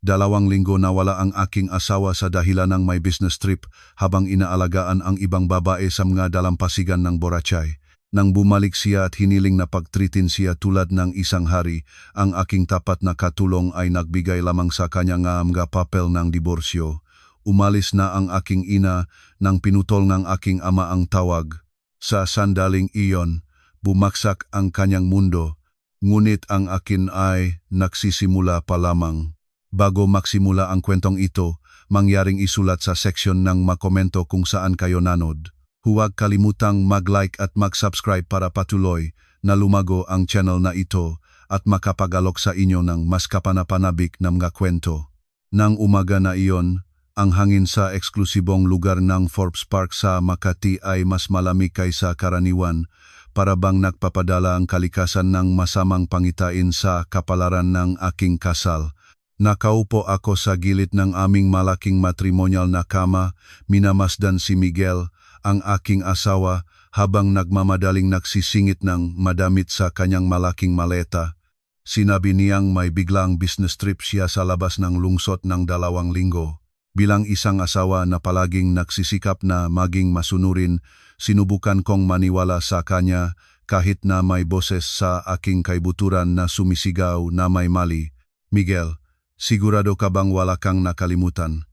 2 linggo nawala ang aking asawa sa dahilan ng may business trip habang inaalagaan ang ibang babae sa mga dalampasigan ng Boracay. Nang bumalik siya at hiniling na pagtritin siya tulad ng isang hari, ang aking tapat na katulong ay nagbigay lamang sa kanya nga mga papel ng diborsyo. Umalis na ang aking ina nang pinutol ng aking ama ang tawag. Sa sandaling iyon, bumaksak ang kanyang mundo, ngunit ang akin ay nagsisimula pa lamang. Bago magsimula ang kwentong ito, mangyaring isulat sa section ng makomento kung saan kayo nanood. Huwag kalimutang mag-like at mag-subscribe para patuloy na lumago ang channel na ito at makapagalok sa inyo ng mas kapanapanabik na mga kwento. Nang umaga na iyon, ang hangin sa eksklusibong lugar ng Forbes Park sa Makati ay mas malamig kaysa karaniwan, para bang nagpapadala ang kalikasan ng masamang pangitain sa kapalaran ng aking kasal. Nakaupo ako sa gilid ng aming malaking matrimonial na kama, minamasdan si Miguel, ang aking asawa, habang nagmamadaling nagsisingit ng madamit sa kanyang malaking maleta. Sinabi niyang may biglang business trip siya sa labas ng lungsod ng 2 linggo. Bilang isang asawa na palaging nagsisikap na maging masunurin, sinubukan kong maniwala sa kanya kahit na may boses sa aking kaibuturan na sumisigaw na may mali. Miguel, sigurado ka bang wala kang nakalimutan?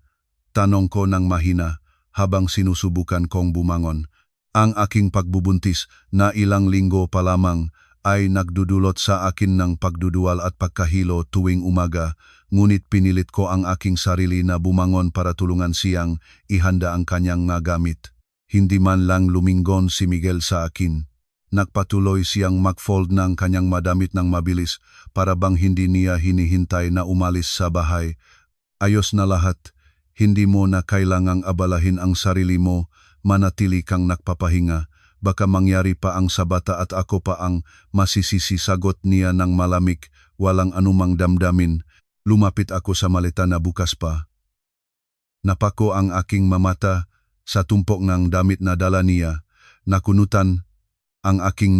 Tanong ko ng mahina habang sinusubukan kong bumangon. Ang aking pagbubuntis na ilang linggo pa lamang ay nagdudulot sa akin ng pagdudual at pagkahilo tuwing umaga, ngunit pinilit ko ang aking sarili na bumangon para tulungan siyang ihanda ang kanyang nga gamit. Hindi man lang lumingon si Miguel sa akin. Nagpatuloy siyang mag-fold ng kanyang madamit ng mabilis para bang hindi niya hinihintay na umalis sa bahay. Ayos na lahat, hindi mo na kailangang abalahin ang sarili mo, manatili kang nagpapahinga. Baka mangyari pa ang sabata at ako pa ang masisisi, sagot niya ng malamig, walang anumang damdamin. Lumapit ako sa maleta na bukas pa. Napako ang aking mamata sa tumpok ng damit na dala niya. Nakunutan ang aking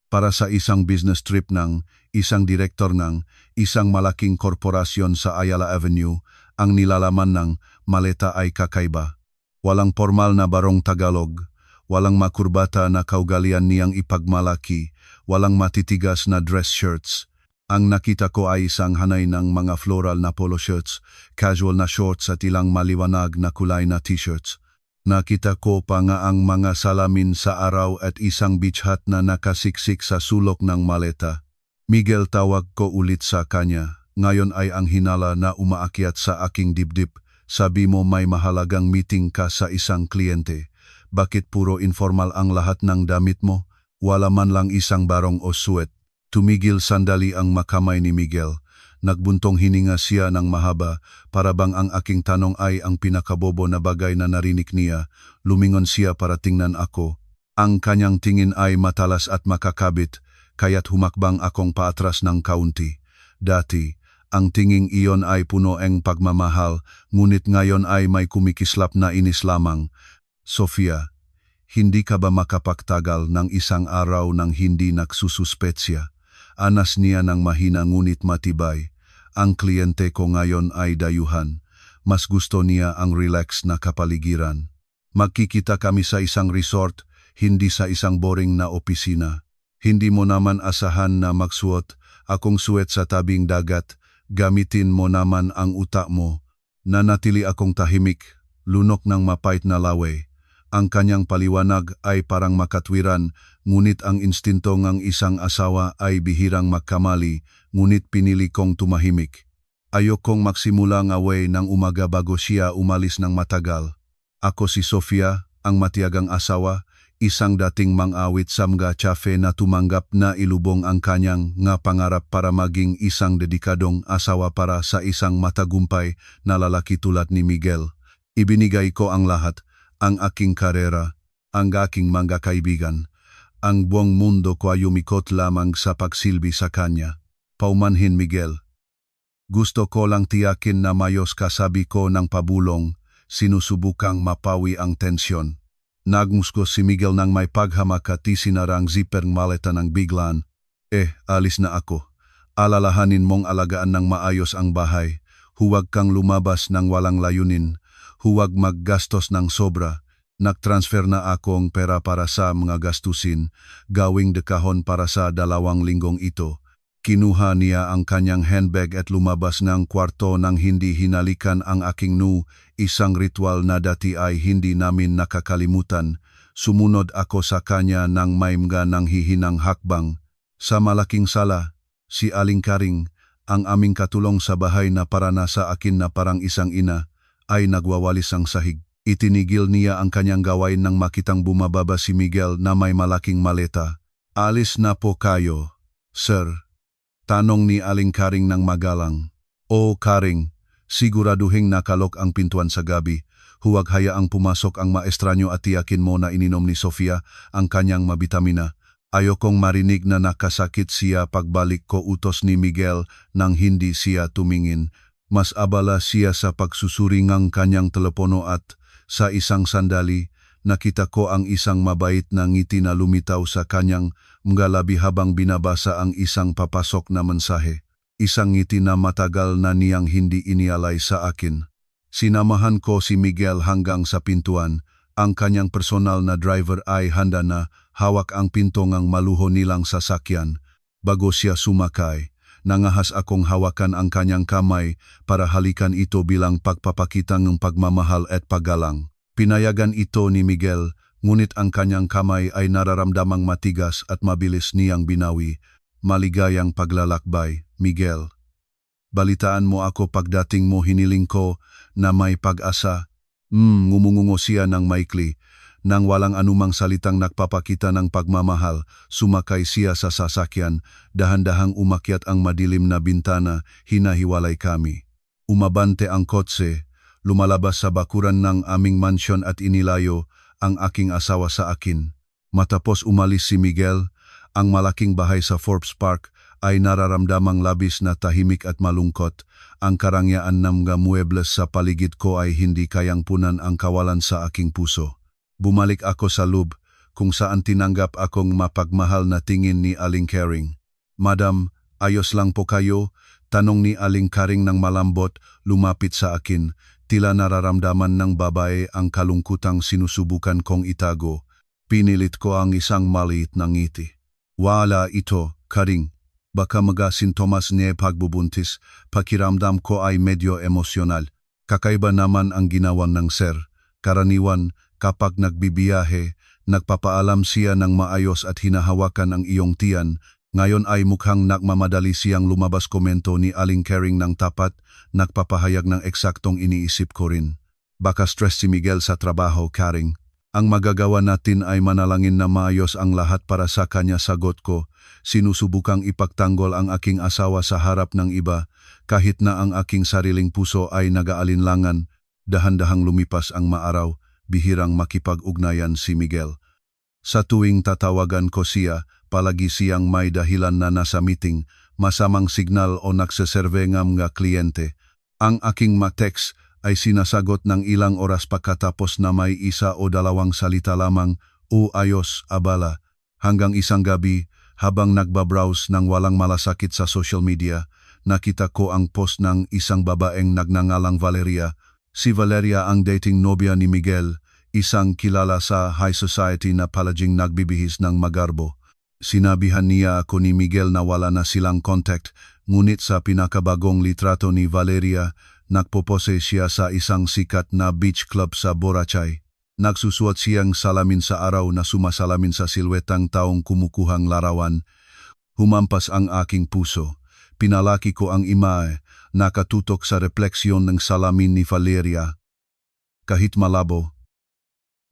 para sa isang business trip ng isang direktor ng isang malaking korporasyon sa Ayala Avenue. Ang nilalaman ng maleta ay kakaiba. Walang formal na barong Tagalog. Walang makurbata na kaugalian niyang ipagmalaki, walang matitigas na dress shirts. Ang nakita ko ay isang hanay ng mga floral na polo shirts, casual na shorts at ilang maliwanag na kulay na t-shirts. Nakita ko pa nga ang mga salamin sa araw at isang beach hat na nakasiksik sa sulok ng maleta. Miguel, tawag ko ulit sa kanya. Ngayon ay ang hinala na umaakyat sa aking dibdib. Sabi mo may mahalagang meeting ka sa isang kliyente. Bakit puro informal ang lahat ng damit mo? Wala man lang isang barong o suet. Tumigil sandali ang makamay ni Miguel. Nagbuntong hininga siya ng mahaba, para bang ang aking tanong ay ang pinakabobo na bagay na narinig niya. Lumingon siya para tingnan ako. Ang kanyang tingin ay matalas at makakabit, kaya't humakbang akong paatras ng kaunti. Dati, ang tinging iyon ay puno ng pagmamahal, ngunit ngayon ay may kumikislap na inis lamang. Sofia, hindi ka ba makapagtagal ng isang araw nang hindi nagsususpetsya? Anas niya ng mahina ngunit matibay. Ang kliyente ko ngayon ay dayuhan. Mas gusto niya ang relax na kapaligiran. Magkikita kami sa isang resort, hindi sa isang boring na opisina. Hindi mo naman asahan na magsuot akong suwet sa tabing dagat. Gamitin mo naman ang utak mo. Nanatili akong tahimik, lunok ng mapait na lawe. Ang kanyang paliwanag ay parang makatwiran, ngunit ang instinto ng isang asawa ay bihirang magkamali, ngunit pinili kong tumahimik. Ayokong magsimula ng away ng umaga bago siya umalis ng matagal. Ako si Sofia, ang matiyagang asawa, isang dating mang-awit sa mga cafe na tumanggap na ilubong ang kanyang nga pangarap para maging isang dedikadong asawa para sa isang matagumpay na lalaki tulad ni Miguel. Ibinigay ko ang lahat. Ang aking karera, ang aking mga kaibigan, ang buong mundo ko ay umikot lamang sa pagsilbi sa kanya. Paumanhin, Miguel. Gusto ko lang tiyakin na mayos ka, sabi ko ng pabulong, sinusubukang mapawi ang tensyon. Nagmusgo si Miguel nang may paghamak at isinarang zipper ng maleta ng biglaan. Alis na ako. Alalahanin mong alagaan ng maayos ang bahay. Huwag kang lumabas ng walang layunin. Huwag maggastos ng sobra. Nag-transfer na akong pera para sa mga gastusin, gawing dekahon para sa 2 linggong ito. Kinuha niya ang kanyang handbag at lumabas ng kwarto nang hindi hinalikan ang aking isang ritual na dati ay hindi namin nakakalimutan. Sumunod ako sa kanya nang may mga nang hihinang hakbang. Sa malaking sala, si Aling Karing, ang aming katulong sa bahay na para na sa akin na parang isang ina, ay nagwawalis ang sahig. Itinigil niya ang kanyang gawain nang makitang bumababa si Miguel na may malaking maleta. "Alis na po kayo, sir?" tanong ni Aling Karing ng magalang. "O Karing, siguraduhing nakalok ang pintuan sa gabi. Huwag hayaang pumasok ang maestranyo at tiyakin mo na ininom ni Sofia ang kanyang mabitamina. Ayokong marinig na nakasakit siya pagbalik ko," utos ni Miguel nang hindi siya tumingin. Mas abala siya sa pagsusuri ng kanyang telepono at sa isang sandali, nakita ko ang isang mabait na ngiti na lumitaw sa kanyang mga labi habang binabasa ang isang papasok na mensahe. Isang ngiti na matagal na niyang hindi inialay sa akin. Sinamahan ko si Miguel hanggang sa pintuan. Ang kanyang personal na driver ay handa na, hawak ang pinto ng maluho nilang sasakyan. Bago siya sumakay, nangahas akong hawakan ang kanyang kamay para halikan ito bilang pagpapakita ng pagmamahal at paggalang. Pinayagan ito ni Miguel, ngunit ang kanyang kamay ay nararamdamang matigas at mabilis niyang binawi. "Maligayang paglalakbay, Miguel. Balitaan mo ako pagdating mo, hiniling ko na may pag-asa." Ngumungungo siya ng maikli. Nang walang anumang salitang nagpapakita ng pagmamahal, sumakay siya sa sasakyan, dahan-dahang umakyat ang madilim na bintana, hinahiwalay kami. Umabante ang kotse, lumalabas sa bakuran ng aming mansyon at inilayo ang aking asawa sa akin. Matapos umalis si Miguel, ang malaking bahay sa Forbes Park ay nararamdamang labis na tahimik at malungkot. Ang karangyaan ng mga muebles sa paligid ko ay hindi kayang punan ang kawalan sa aking puso. Bumalik ako sa loob, kung saan tinanggap akong mapagmahal na tingin ni Aling Karing. "Madam, ayos lang po kayo?" tanong ni Aling Karing ng malambot, lumapit sa akin. Tila nararamdaman ng babae ang kalungkutang sinusubukan kong itago. Pinilit ko ang isang maliit na ngiti. "Wala ito, Karing. Baka mga sintomas ni pagbubuntis, pakiramdam ko ay medyo emosyonal. Kakaiba naman ang ginawa ng sir. Karaniwan, kapag nagbibiyahe, nagpapaalam siya ng maayos at hinahawakan ang iyong tiyan. Ngayon ay mukhang nagmamadali siyang lumabas." Komento ni Aling Karing ng tapat, nagpapahayag ng eksaktong iniisip ko rin. "Baka stress si Miguel sa trabaho, Karing. Ang magagawa natin ay manalangin na maayos ang lahat para sa kanya," sagot ko. Sinusubukang ipagtanggol ang aking asawa sa harap ng iba, kahit na ang aking sariling puso ay nag-aalinlangan. Dahan-dahang lumipas ang maaraw, bihirang makipag-ugnayan si Miguel. Sa tuwing tatawagan ko siya, palagi siyang may dahilan na nasa meeting, masamang signal o nagseserve ng mga kliyente. Ang aking text ay sinasagot ng ilang oras pagkatapos na may 1 o 2 salita lamang, "O ayos, abala." Hanggang isang gabi, habang nagbabrowse ng walang malasakit sa social media, nakita ko ang post ng isang babaeng nagngangalang Valeria. Si Valeria ang dating nobya ni Miguel, isang kilala sa high society na palaging nagbibihis ng magarbo. Sinabihan niya ako ni Miguel na wala na silang contact, ngunit sa pinakabagong litrato ni Valeria, nagpopose siya sa isang sikat na beach club sa Boracay. Nagsusuot siyang salamin sa araw na sumasalamin sa silwetang taong kumukuhang larawan. Humampas ang aking puso. Pinalaki ko ang imahe, nakatutok sa refleksyon ng salamin ni Valeria. Kahit malabo,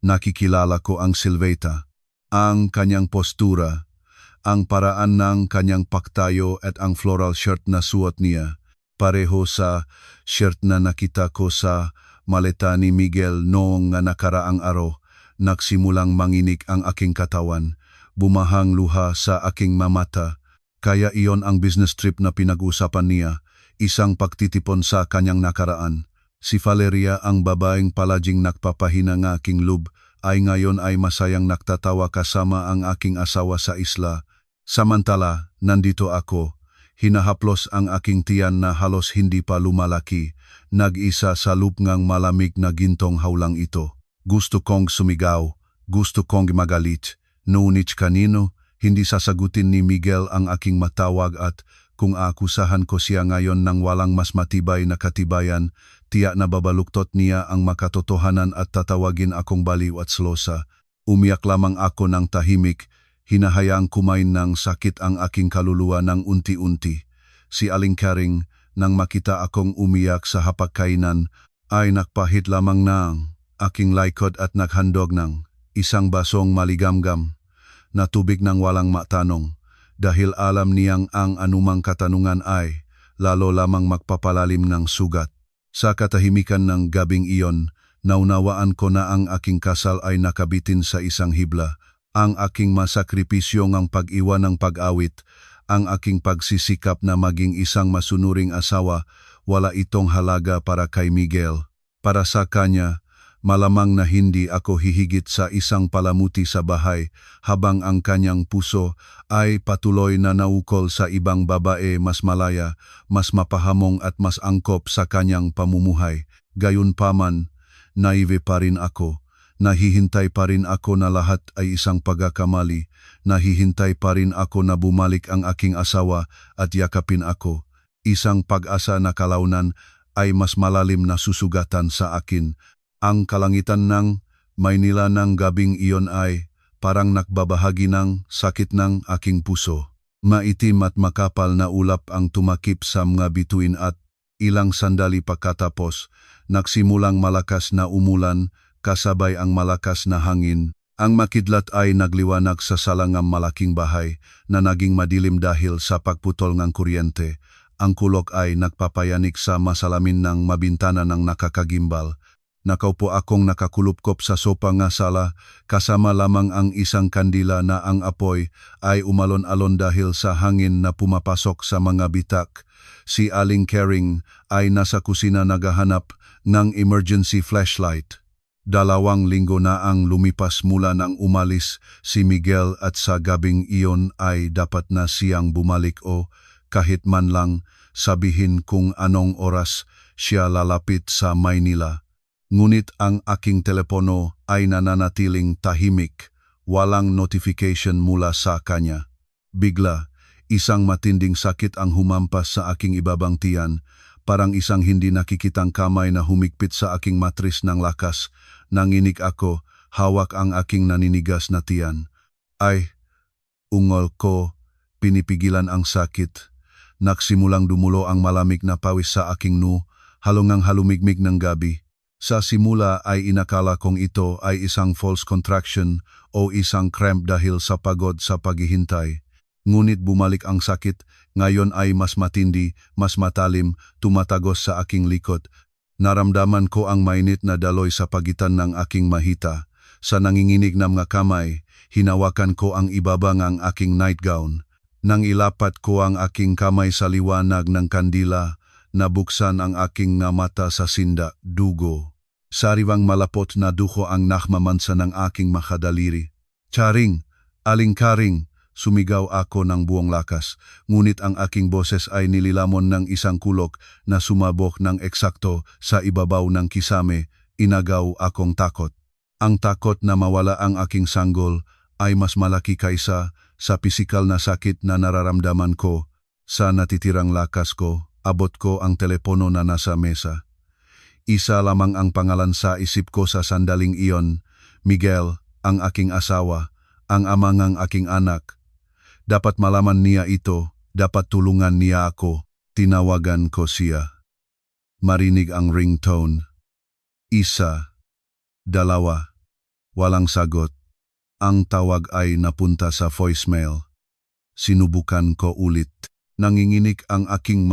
nakikilala ko ang silheta, ang kanyang postura, ang paraan ng kanyang pagtayo at ang floral shirt na suot niya. Pareho sa shirt na nakita ko sa maleta ni Miguel noong nakaraang araw. Nagsimulang manginig ang aking katawan, bumahang luha sa aking mamata. Kaya iyon ang business trip na pinag-usapan niya, isang pagtitipon sa kanyang nakaraan. Si Valeria, ang babaeng palaging nagpapahina ng aking loob, ay ngayon ay masayang nagtatawa kasama ang aking asawa sa isla. Samantala, nandito ako, Hinahaplos ang aking tiyan na halos hindi pa lumalaki, nag-isa sa lupngang malamig na gintong hawlang ito. Gusto kong sumigaw, gusto kong magalit, ngunit kanino, hindi sasagutin ni Miguel ang aking matawag at kung akusahan ko siya ngayon ng walang mas matibay na katibayan, tiyak na babaluktot niya ang makatotohanan at tatawagin akong baliw at slosa. Umiyak lamang ako ng tahimik, hinahayaang kumain ng sakit ang aking kaluluwa ng unti-unti. Si Aling Karing, nang makita akong umiyak sa hapagkainan, ay nakpahit lamang ng aking likod at naghandog ng isang basong maligamgam na tubig ng walang matanong, dahil alam niyang ang anumang katanungan ay lalo lamang magpapalalim ng sugat. Sa katahimikan ng gabing iyon, naunawaan ko na ang aking kasal ay nakabitin sa isang hibla. Ang aking masakripisyo ng pag-iwan ng pag-awit, ang aking pagsisikap na maging isang masunuring asawa, wala itong halaga para kay Miguel. Para sa kanya, malamang na hindi ako hihigit sa isang palamuti sa bahay habang ang kanyang puso ay patuloy na naukol sa ibang babae mas malaya, mas mapahamong at mas angkop sa kanyang pamumuhay. Gayunpaman, naive pa rin ako. Nahihintay pa rin ako na lahat ay isang pagkakamali. Nahihintay pa rin ako na bumalik ang aking asawa at yakapin ako. Isang pag-asa na kalaunan ay mas malalim na susugatan sa akin. Ang kalangitan ng Maynila ng gabing iyon ay parang nagbabahagi ng sakit ng aking puso. Maitim at makapal na ulap ang tumakip sa mga bituin at ilang sandali pagkatapos, nagsimulang malakas na umulan, kasabay ang malakas na hangin. Ang makidlat ay nagliwanag sa salangang malaking bahay na naging madilim dahil sa pagputol ng kuryente. Ang kulok ay nagpapayanig sa masalamin ng mabintana ng nakakagimbal. Nakaupo akong nakakulupkop sa sopa nga sala, kasama lamang ang isang kandila na ang apoy ay umalon-alon dahil sa hangin na pumapasok sa mga bitak. Si Aling Karing ay nasa kusina naghahanap ng emergency flashlight. 2 linggo na ang lumipas mula nang umalis si Miguel at sa gabing iyon ay dapat na siyang bumalik o kahit man lang sabihin kung anong oras siya lalapit sa Maynila. Ngunit ang aking telepono ay nananatiling tahimik, walang notification mula sa kanya. Bigla, isang matinding sakit ang humampas sa aking ibabang tiyan, parang isang hindi nakikitang kamay na humigpit sa aking matris ng lakas. Nanginig ako, hawak ang aking naninigas na tiyan. Ay, ungol ko, pinipigilan ang sakit. Nagsimulang dumulo ang malamig na pawis sa aking noo, halungang halumigmig ng gabi. Sa simula ay inakala kong ito ay isang false contraction o isang cramp dahil sa pagod sa paghihintay. Ngunit bumalik ang sakit, ngayon ay mas matindi, mas matalim, tumatagos sa aking likod. Naramdaman ko ang mainit na daloy sa pagitan ng aking mahita. Sa nanginginig na mga kamay, hinawakan ko ang ibabang ang aking nightgown. Nang ilapat ko ang aking kamay sa liwanag ng kandila, nabuksan ang aking nga mata sa sinda, dugo. Sariwang malapot na duho ang nakmamansa ng aking makadaliri. Charing, Aling Karing, sumigaw ako ng buong lakas, ngunit ang aking boses ay nililamon ng isang kulok na sumabok ng eksakto sa ibabaw ng kisame. Inagaw akong takot. Ang takot na mawala ang aking sanggol ay mas malaki kaysa sa pisikal na sakit na nararamdaman ko. Sa natitirang lakas ko, abot ko ang telepono na nasa mesa. Isa lamang ang pangalan sa isip ko sa sandaling iyon, Miguel, ang aking asawa, ang ama ng aking anak. Dapat malaman niya ito, dapat tulungan niya ako. Tinawagan ko siya. Marinig ang ringtone. 1, 2, walang sagot. Ang tawag ay napunta sa voicemail. Sinubukan ko ulit. Nanginginig ang aking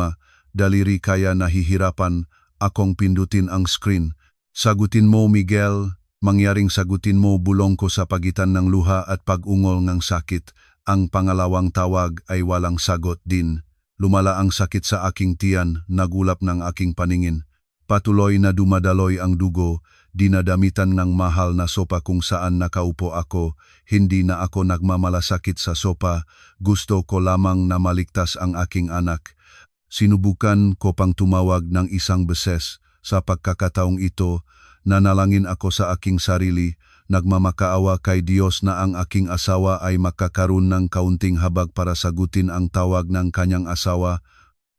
daliri kaya nahihirapan akong pindutin ang screen. Sagutin mo, Miguel. Mangyaring sagutin mo, bulong ko sa pagitan ng luha at pag-ungol ng sakit. Ang pangalawang tawag ay walang sagot din. Lumala ang sakit sa aking tiyan, nagulap ng aking paningin. Patuloy na dumadaloy ang dugo, dinadamitan ng mahal na sopa kung saan nakaupo ako, hindi na ako nagmamalasakit sa sopa, gusto ko lamang na maligtas ang aking anak. Sinubukan ko pang tumawag ng isang beses, sa pagkakataong ito, nanalangin ako sa aking sarili, nagmamakaawa kay Diyos na ang aking asawa ay makakaroon ng kaunting habag para sagutin ang tawag ng kanyang asawa.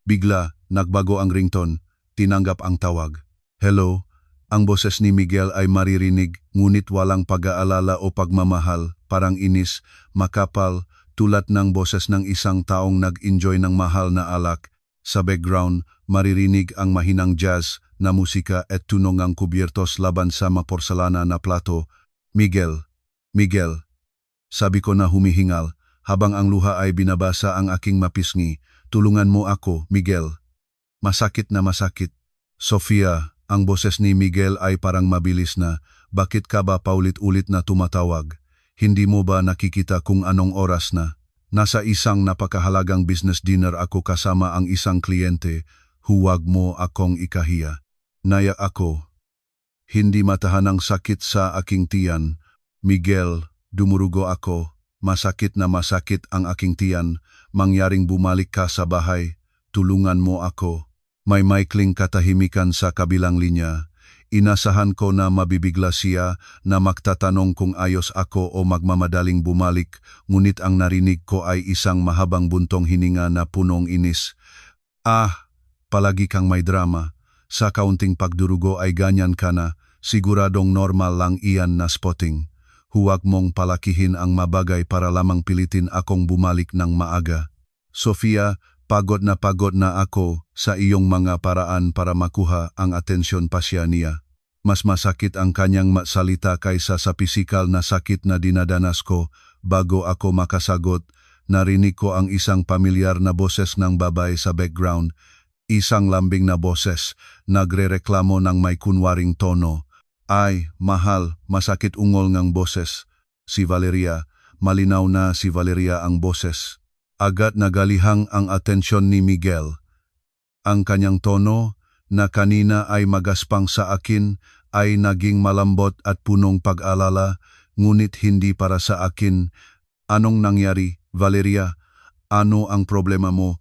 Bigla, nagbago ang ringtone, tinanggap ang tawag. Hello? Ang boses ni Miguel ay maririnig, ngunit walang pag-aalala o pagmamahal, parang inis, makapal, tulad ng boses ng isang taong nag-enjoy ng mahal na alak. Sa background, maririnig ang mahinang jazz na musika at tunog ang kubyertos laban sa maporselana na plato. Miguel, Miguel, sabi ko na humihingal, habang ang luha ay binabasa ang aking mapisngi. Tulungan mo ako, Miguel. Masakit na masakit. Sofia, ang boses ni Miguel ay parang mabilis na, bakit ka ba paulit-ulit na tumatawag? Hindi mo ba nakikita kung anong oras na? Nasa isang napakahalagang business dinner ako kasama ang isang kliyente, huwag mo akong ikahiya. Naiyak ako. Hindi matahan ang sakit sa aking tiyan. Miguel, dumurugo ako. Masakit na masakit ang aking tiyan. Mangyaring bumalik ka sa bahay. Tulungan mo ako. May maikling katahimikan sa kabilang linya. Inasahan ko na mabibigla siya na magtatanong kung ayos ako o magmamadaling bumalik, ngunit ang narinig ko ay isang mahabang buntong hininga na punong inis. Ah, palagi kang may drama. Sa kaunting pagdurugo ay ganyan ka na, siguradong normal lang iyan na spotting. Huwag mong palakihin ang mabagay para lamang pilitin akong bumalik ng maaga. Sofia, pagod na ako sa iyong mga paraan para makuha ang atensyon pa siya niya. Mas masakit ang kanyang salita kaysa sa pisikal na sakit na dinadanas ko. Bago ako makasagot, narinig ko ang isang pamilyar na boses ng babae sa background. Isang lambing na boses, nagrereklamo ng may kunwaring tono. Ay, mahal, masakit ungol ngang boses. Si Valeria, malinaw na si Valeria ang boses. Agad nagalihang ang atensyon ni Miguel. Ang kanyang tono, na kanina ay magaspang sa akin, ay naging malambot at punong pag-alala, ngunit hindi para sa akin. Anong nangyari, Valeria? Ano ang problema mo?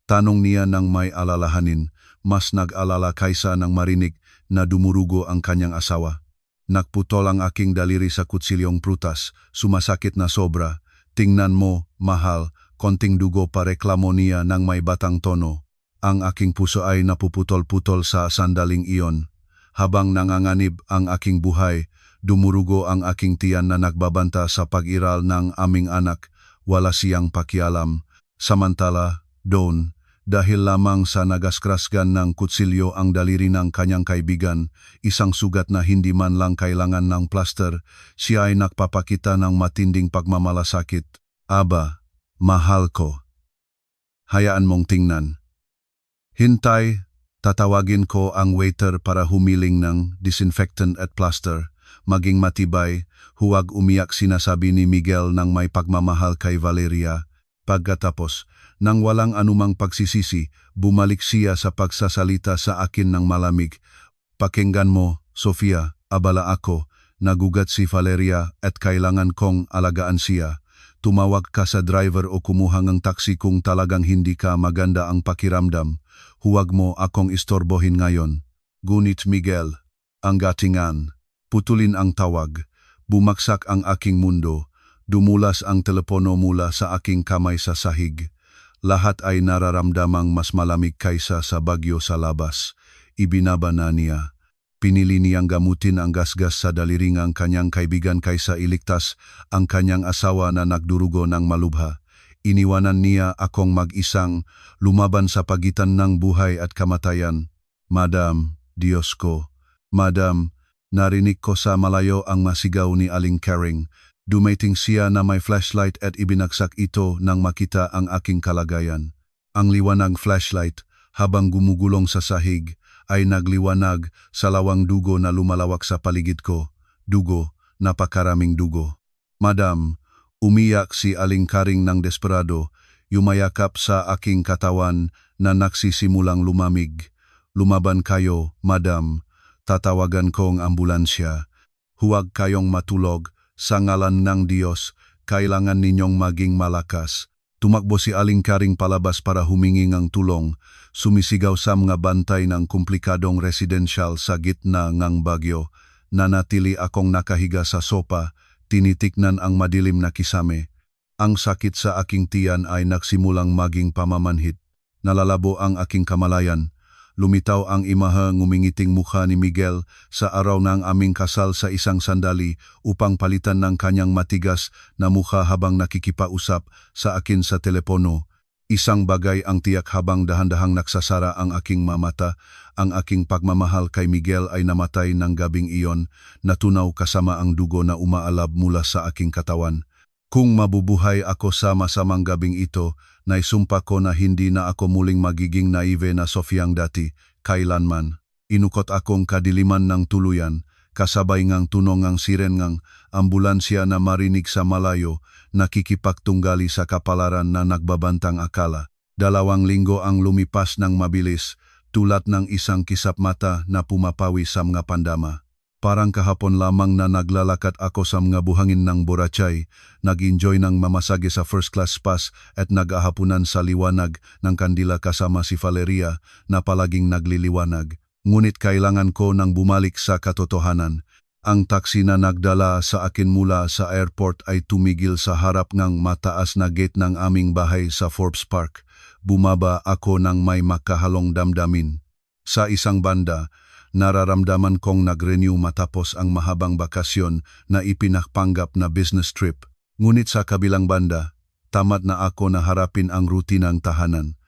Tanong niya ng may alalahanin, mas nag-alala kaysa nang marinig na dumurugo ang kanyang asawa. Nagputol ang aking daliri sa kutsilyong prutas, sumasakit na sobra. Tingnan mo, mahal, konting dugo pa, reklamo niya ng may batang tono. Ang aking puso ay napuputol-putol sa sandaling iyon. Habang nanganganib ang aking buhay, dumurugo ang aking tiyan na nagbabanta sa pag-iral ng aming anak. Wala siyang pakialam. Samantala, doon, dahil lamang sa nagaskrasgan ng kutsilyo ang daliri ng kanyang kaibigan, isang sugat na hindi man lang kailangan ng plaster, siya ay nagpapakita ng matinding pagmamalasakit. Aba, mahal ko. Hayaan mong tingnan. Hintay, tatawagin ko ang waiter para humiling ng disinfectant at plaster. Maging matibay, huwag umiyak, sinasabi ni Miguel ng may pagmamahal kay Valeria. Pagkatapos, nang walang anumang pagsisisi, bumalik siya sa pagsasalita sa akin ng malamig. Pakinggan mo, Sofia, abala ako, nagugat si Valeria at kailangan kong alagaan siya. Tumawag ka sa driver o kumuha ng taxi kung talagang hindi ka maganda ang pakiramdam. Huwag mo akong istorbohin ngayon. Gunit Miguel, ang gatingan. Putulin ang tawag. Bumaksak ang aking mundo. Dumulas ang telepono mula sa aking kamay sa sahig. Lahat ay nararamdamang mas malamig kaysa sa bagyo sa labas. Ibinaba na niya. Pinili niyang gamutin ang gasgas sa daliring ang kanyang kaibigan kaysa iligtas ang kanyang asawa na nagdurugo ng malubha. Iniwanan niya akong mag-isang lumaban sa pagitan ng buhay at kamatayan. Madam, Diyos ko. Madam, narinig ko sa malayo ang masigaw ni Aling Kering. Dumating siya na may flashlight at ibinagsak ito nang makita ang aking kalagayan. Ang liwanag flashlight, habang gumugulong sa sahig, ay nagliwanag sa lawang dugo na lumalawak sa paligid ko. Dugo, napakaraming dugo. Madam, umiyak si Aling Kering ng desperado, yumayakap sa aking katawan na nagsisimulang lumamig. Lumaban kayo, madam. Tatawagan ko ang ambulansya. Huwag kayong matulog. Sa ngalan ng Diyos, kailangan ninyong maging malakas. Tumakbo si Aling Karing palabas para humingi ng tulong. Sumisigaw sa mga bantay ng komplikadong residential sa gitna ng bagyo. Nanatili akong nakahiga sa sopa, tinitiknan ang madilim na kisame. Ang sakit sa aking tiyan ay nagsimulang maging pamamanhit. Nalalabo ang aking kamalayan. Lumitaw ang imahe ngumingiting mukha ni Miguel sa araw ng aming kasal sa isang sandali upang palitan ng kanyang matigas na mukha habang nakikipausap sa akin sa telepono. Isang bagay ang tiyak habang dahan-dahang nagsasara ang aking mamata. Ang aking pagmamahal kay Miguel ay namatay ng gabing iyon, natunaw kasama ang dugo na umaalab mula sa aking katawan. Kung mabubuhay ako sa masamang gabing ito, naisumpa ko na hindi na ako muling magiging naive na Sofiang dati, kailanman. Inukot akong kadiliman ng tuluyan, kasabay ngang tunong ang siren ngang ambulansya na marinig sa malayo, nakikipagtunggali sa kapalaran na nagbabantang akala. 2 linggo ang lumipas ng mabilis, tulad ng isang kisap mata na pumapawi sa mga pandama. Parang kahapon lamang na naglalakad ako sa mga buhangin ng Boracay, nag-enjoy ng mamasage sa first class pass at nag-ahapunan sa liwanag ng kandila kasama si Valeria na palaging nagliliwanag. Ngunit kailangan ko nang bumalik sa katotohanan. Ang taksi na nagdala sa akin mula sa airport ay tumigil sa harap ng mataas na gate ng aming bahay sa Forbes Park. Bumaba ako ng may makahalong damdamin. Sa isang banda, nararamdaman kong nag-renew matapos ang mahabang bakasyon na ipinakpanggap na business trip. Ngunit sa kabilang banda, tamad na ako na harapin ang rutinang tahanan.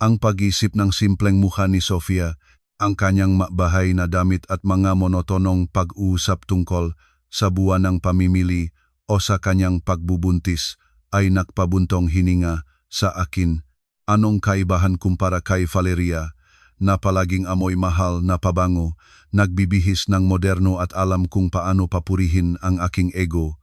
Ang pag-isip ng simpleng mukha ni Sofia, ang kanyang mabahay na damit at mga monotonong pag-uusap tungkol sa buwan ng pamimili o sa kanyang pagbubuntis ay nagpabuntong hininga sa akin. Anong kaibahan kumpara kay Valeria, na palaging amoy mahal na pabango, nagbibihis ng moderno at alam kung paano papurihin ang aking ego.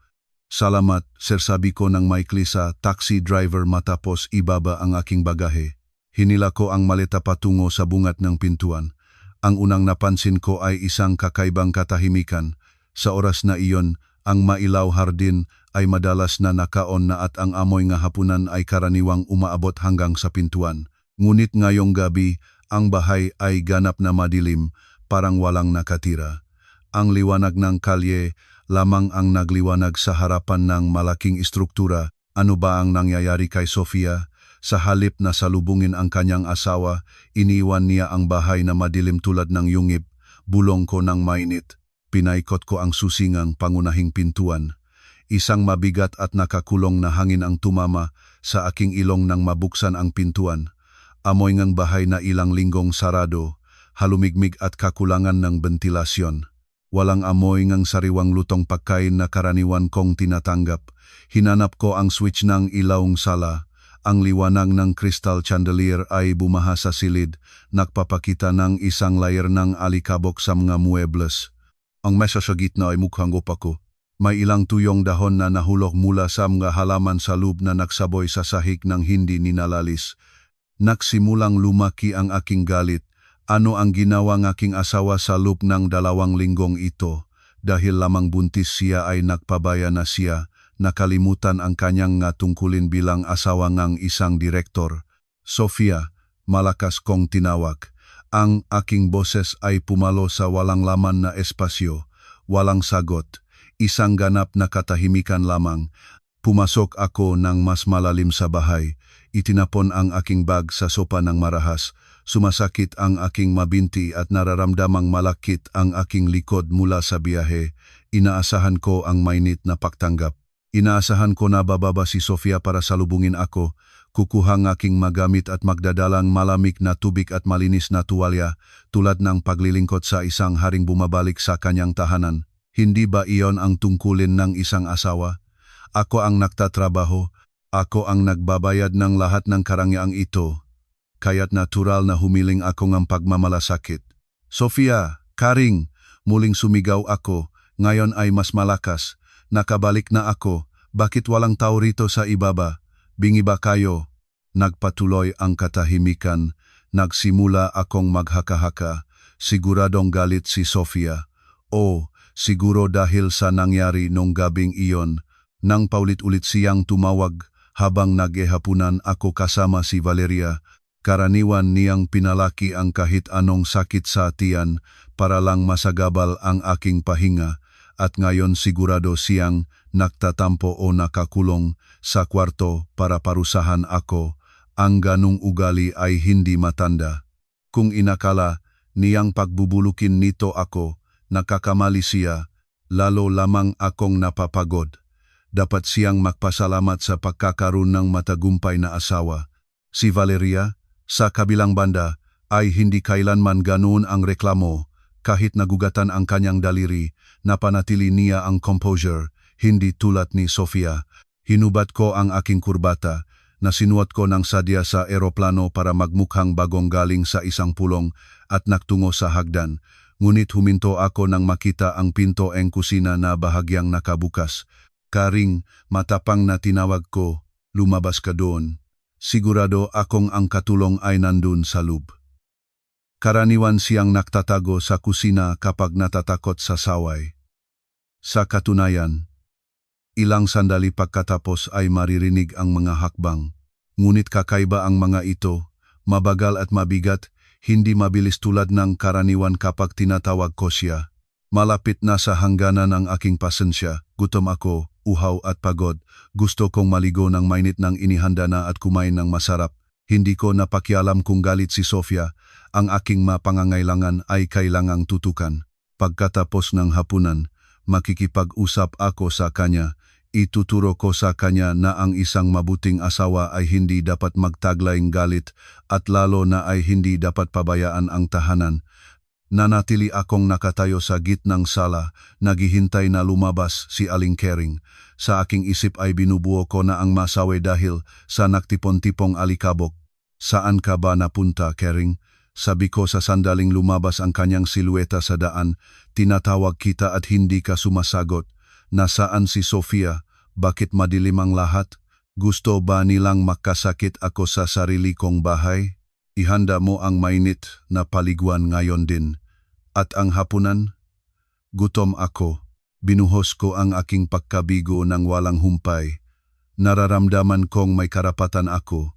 Salamat, sir, sabi ko ng maikli sa taxi driver matapos ibaba ang aking bagahe. Hinila ko ang maleta patungo sa bungat ng pintuan. Ang unang napansin ko ay isang kakaibang katahimikan. Sa oras na iyon, ang mailaw hardin ay madalas na nakaon na at ang amoy nga hapunan ay karaniwang umaabot hanggang sa pintuan. Ngunit ngayong gabi, ang bahay ay ganap na madilim, parang walang nakatira. Ang liwanag ng kalye lamang ang nagliwanag sa harapan ng malaking istruktura. Ano ba ang nangyayari kay Sofia? Sa halip na salubungin ang kanyang asawa, iniwan niya ang bahay na madilim tulad ng yungib. Bulong ko ng mainit. Pinaikot ko ang susingang pangunahing pintuan. Isang mabigat at nakakulong na hangin ang tumama sa aking ilong nang mabuksan ang pintuan. Amoy ngang bahay na ilang linggong sarado, halumigmig at kakulangan ng bentilasyon. Walang amoy ngang sariwang lutong pagkain na karaniwan kong tinatanggap. Hinanap ko ang switch ng ilawong sala. Ang liwanag ng crystal chandelier ay bumaha sa silid, nagpapakita ng isang layer ng alikabok sa mga muebles. Ang mesa sa gitna ay mukhang opako. May ilang tuyong dahon na nahulog mula sa mga halaman sa loob na nagsaboy sa sahig ng hindi ninalalis. Nagsimulang lumaki ang aking galit. Ano ang ginawa ng aking asawa sa loob ng 2 linggong ito? Dahil lamang buntis siya ay nagpabaya na siya, nakalimutan ang kanyang nga tungkulin bilang asawa ng isang direktor. Sofia, malakas kong tinawag. Ang aking boses ay pumalo sa walang laman na espasyo. Walang sagot. Isang ganap na katahimikan lamang. Pumasok ako ng mas malalim sa bahay. Itinapon ang aking bag sa sopa ng marahas. Sumasakit ang aking mabinti at nararamdamang malakit ang aking likod mula sa biyahe. Inaasahan ko ang mainit na pagtanggap. Inaasahan ko na bababa si Sofia para salubungin ako. Kukuha ng aking magamit at magdadalang malamig na tubig at malinis na tuwalya tulad ng paglilingkod sa isang haring bumabalik sa kanyang tahanan. Hindi ba iyon ang tungkulin ng isang asawa? Ako ang nagtatrabaho. Ako ang nagbabayad ng lahat ng karangyang ito, kaya't natural na humiling ako ng pagmamalasakit. Sofia, Karing, muling sumigaw ako, ngayon ay mas malakas. Nakabalik na ako, bakit walang tao rito sa ibaba? Bingi ba kayo? Nagpatuloy ang katahimikan, Nagsimula akong maghaka-haka, siguradong galit si Sofia. O, siguro dahil sa nangyari nung gabing iyon, nang paulit-ulit siyang tumawag habang naghapunan ako kasama si Valeria. Karaniwan niyang pinalaki ang kahit anong sakit sa tiyan para lang masagabal ang aking pahinga, at ngayon sigurado siyang nagtatampo o nakakulong sa kwarto para parusahan ako. Ang ganong ugali ay hindi matanda. Kung inakala niyang pagbubulukin nito ako, nakakamali siya, lalo lamang akong napapagod. Dapat siyang magpasalamat sa pagkakaroon ng matagumpay na asawa. Si Valeria, sa kabilang banda, ay hindi kailanman ganoon ang reklamo. Kahit nagugatan ang kanyang daliri, napanatili niya ang composure, hindi tulad ni Sofia. Hinubad ko ang aking kurbata, na sinuot ko ng sadya sa eroplano para magmukhang bagong galing sa isang pulong at nagtungo sa hagdan. Ngunit huminto ako nang makita ang pinto ng kusina na bahagyang nakabukas. Karing, matapang na tinawag ko, lumabas ka doon. Sigurado akong ang katulong ay nandun sa loob. Karaniwan siyang nagtatago sa kusina kapag natatakot sa saway. Sa katunayan, ilang sandali pagkatapos ay maririnig ang mga hakbang. Ngunit kakaiba ang mga ito, mabagal at mabigat, hindi mabilis tulad ng karaniwan kapag tinatawag ko siya. Malapit na sa hangganan ang aking pasensya, gutom ako, uhaw at pagod. Gusto kong maligo ng mainit ng inihanda na at kumain ng masarap. Hindi ko napakialam kung galit si Sofia, ang aking mapangangailangan ay kailangang tutukan. Pagkatapos ng hapunan, makikipag-usap ako sa kanya. Ituturo ko sa kanya na ang isang mabuting asawa ay hindi dapat magtaglayng galit at lalo na ay hindi dapat pabayaan ang tahanan. Nanatili akong nakatayo sa gitnang sala, naghihintay na lumabas si Aling Kering. Sa aking isip ay binubuo ko na ang masawi dahil sa nagtipon-tipong alikabok. Saan ka ba napunta, Kering? Sabi ko sa sandaling lumabas ang kanyang silueta sa daan. Tinatawag kita at hindi ka sumasagot. Nasaan si Sofia? Bakit madilim ang lahat? Gusto ba nilang makasakit ako sa sarili kong bahay? Ihanda mo ang mainit na paliguan ngayon din. At ang hapunan? Gutom ako. Binuhos ko ang aking pagkabigo ng walang humpay. Nararamdaman kong may karapatan ako.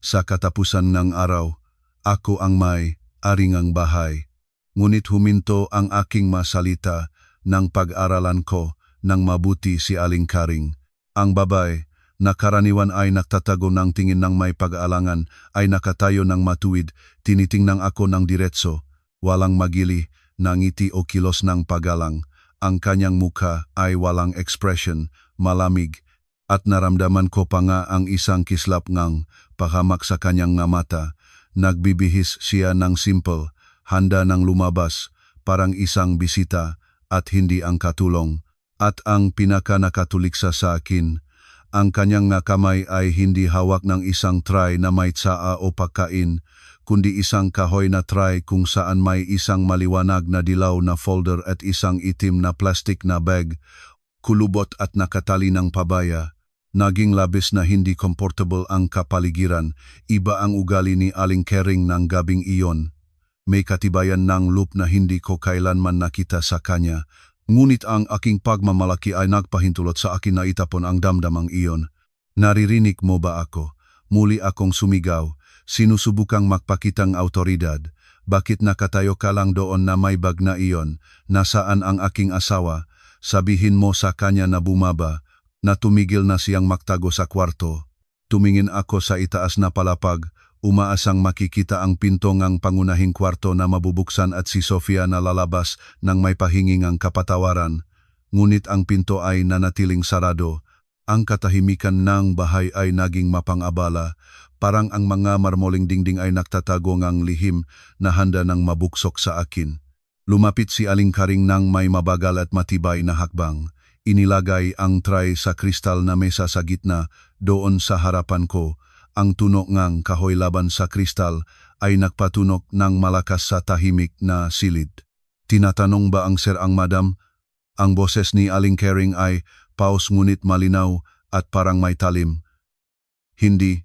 Sa katapusan ng araw, ako ang may aringang bahay. Ngunit huminto ang aking masalita ng pag-aralan ko ng mabuti si Aling Kering. Ang babae, na karaniwan ay nagtatago ng tingin ng may pag-aalangan, ay nakatayo ng matuwid, tinitingnan ako ng diretso, walang magili, ngiti o kilos ng paggalang. Ang kanyang mukha ay walang expression, malamig, at naramdaman ko pa nga ang isang kislap ngang pahamak sa kanyang nga mata. Nagbibihis siya ng simple, handa ng lumabas, parang isang bisita at hindi ang katulong. At ang pinaka-nakatuliksa sa akin, ang kanyang nga kamay ay hindi hawak ng isang tray na may tsaa o pagkain, kundi isang kahoy na tray kung saan may isang maliwanag na dilaw na folder at isang itim na plastic na bag, kulubot at nakatali ng pabaya. Naging labis na hindi comfortable ang kapaligiran. Iba ang ugali ni Aling Kering ng gabing iyon. May katibayan ng loop na hindi ko kailanman nakita sa kanya. Ngunit ang aking pagmamalaki ay nagpahintulot sa akin na itapon ang damdamang iyon. Naririnig mo ba ako? Muli akong sumigaw. Sinusubukang magpakitang autoridad. Bakit nakatayo ka lang doon na may bag na iyon? Nasaan ang aking asawa? Sabihin mo sa kanya na bumaba, na tumigil na siyang magtago sa kwarto. Tumingin ako sa itaas na palapag. Umaasang makikita ang pinto ngang pangunahing kwarto na mabubuksan at si Sofia na lalabas nang may pahingingang kapatawaran. Ngunit ang pinto ay nanatiling sarado. Ang katahimikan ng bahay ay naging mapang-abala. Parang ang mga marmoling dingding ay nagtatago ngang lihim na handa ng mabuksok sa akin. Lumapit si Aling Kering nang may mabagal at matibay na hakbang. Inilagay ang tray sa kristal na mesa sa gitna doon sa harapan ko. Ang tunok ngang kahoy laban sa kristal ay nagpatunok ng malakas sa tahimik na silid. Tinatanong ba ang sir ang madam? Ang boses ni Aling Kering ay paus ngunit malinaw at parang may talim. Hindi.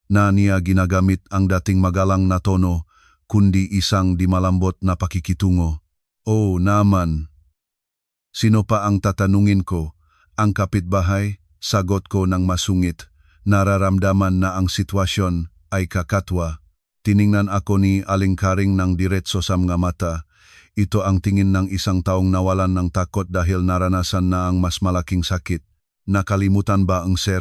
na niya ginagamit ang dating magalang na tono, kundi isang di malambot na pakikitungo. Oh naman. Sino pa ang tatanungin ko? Ang kapitbahay? Sagot ko ng masungit. Nararamdaman na ang sitwasyon ay kakatwa. Tiningnan ako ni Aling Karing ng diretso sa mga mata. Ito ang tingin ng isang taong nawalan ng takot dahil naranasan na ang mas malaking sakit. Nakalimutan ba ang sir?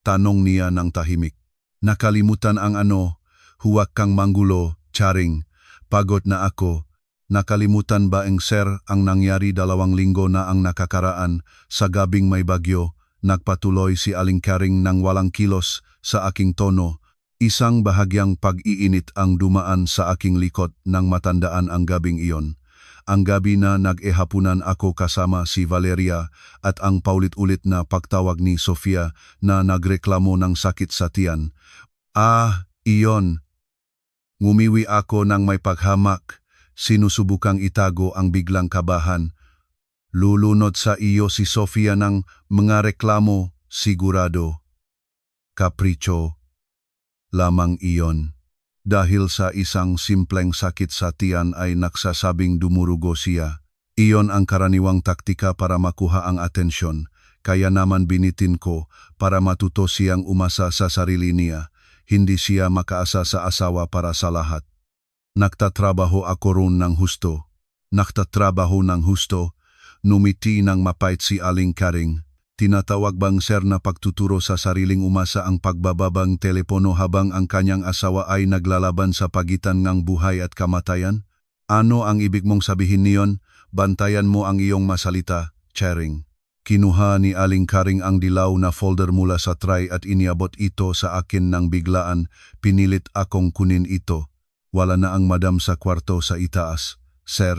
Tanong niya ng tahimik. Nakalimutan ang ano? Huwag kang manggulo, Charing. Pagod na ako. Nakalimutan ba ang sir ang nangyari 2 linggo na ang nakakaraan sa gabing may bagyo? Nagpatuloy si Aling Karing ng walang kilos sa aking tono. Isang bahagyang pag-iinit ang dumaan sa aking likod nang matandaan ang gabing iyon. Ang gabi na nag-ehapunan ako kasama si Valeria at ang paulit-ulit na pagtawag ni Sofia na nagreklamo ng sakit sa tiyan. Iyon. Ngumiwi ako ng may paghamak. Sinusubukang itago ang biglang kabahan. Lulunod sa iyo si Sofia ng mga reklamo, sigurado. Kapricho lamang iyon. Dahil sa isang simpleng sakit sa tiyan ay nagsasabing dumurugo siya. Iyon ang karaniwang taktika para makuha ang atensyon. Kaya naman binitin ko para matuto siyang umasa sa sarili niya. Hindi siya makaasa sa asawa para sa lahat. Nagtatrabaho ako roon ng husto. Numiti ng mapait si Aling Karing. Tinatawag bang sir na pagtuturo sa sariling umasa ang pagbababang telepono habang ang kanyang asawa ay naglalaban sa pagitan ng buhay at kamatayan? Ano ang ibig mong sabihin niyon? Bantayan mo ang iyong masalita, Charing. Kinuha ni Aling Karing ang dilaw na folder mula sa tray at iniabot ito sa akin ng biglaan. Pinilit akong kunin ito. Wala na ang madam sa kwarto sa itaas. Sir,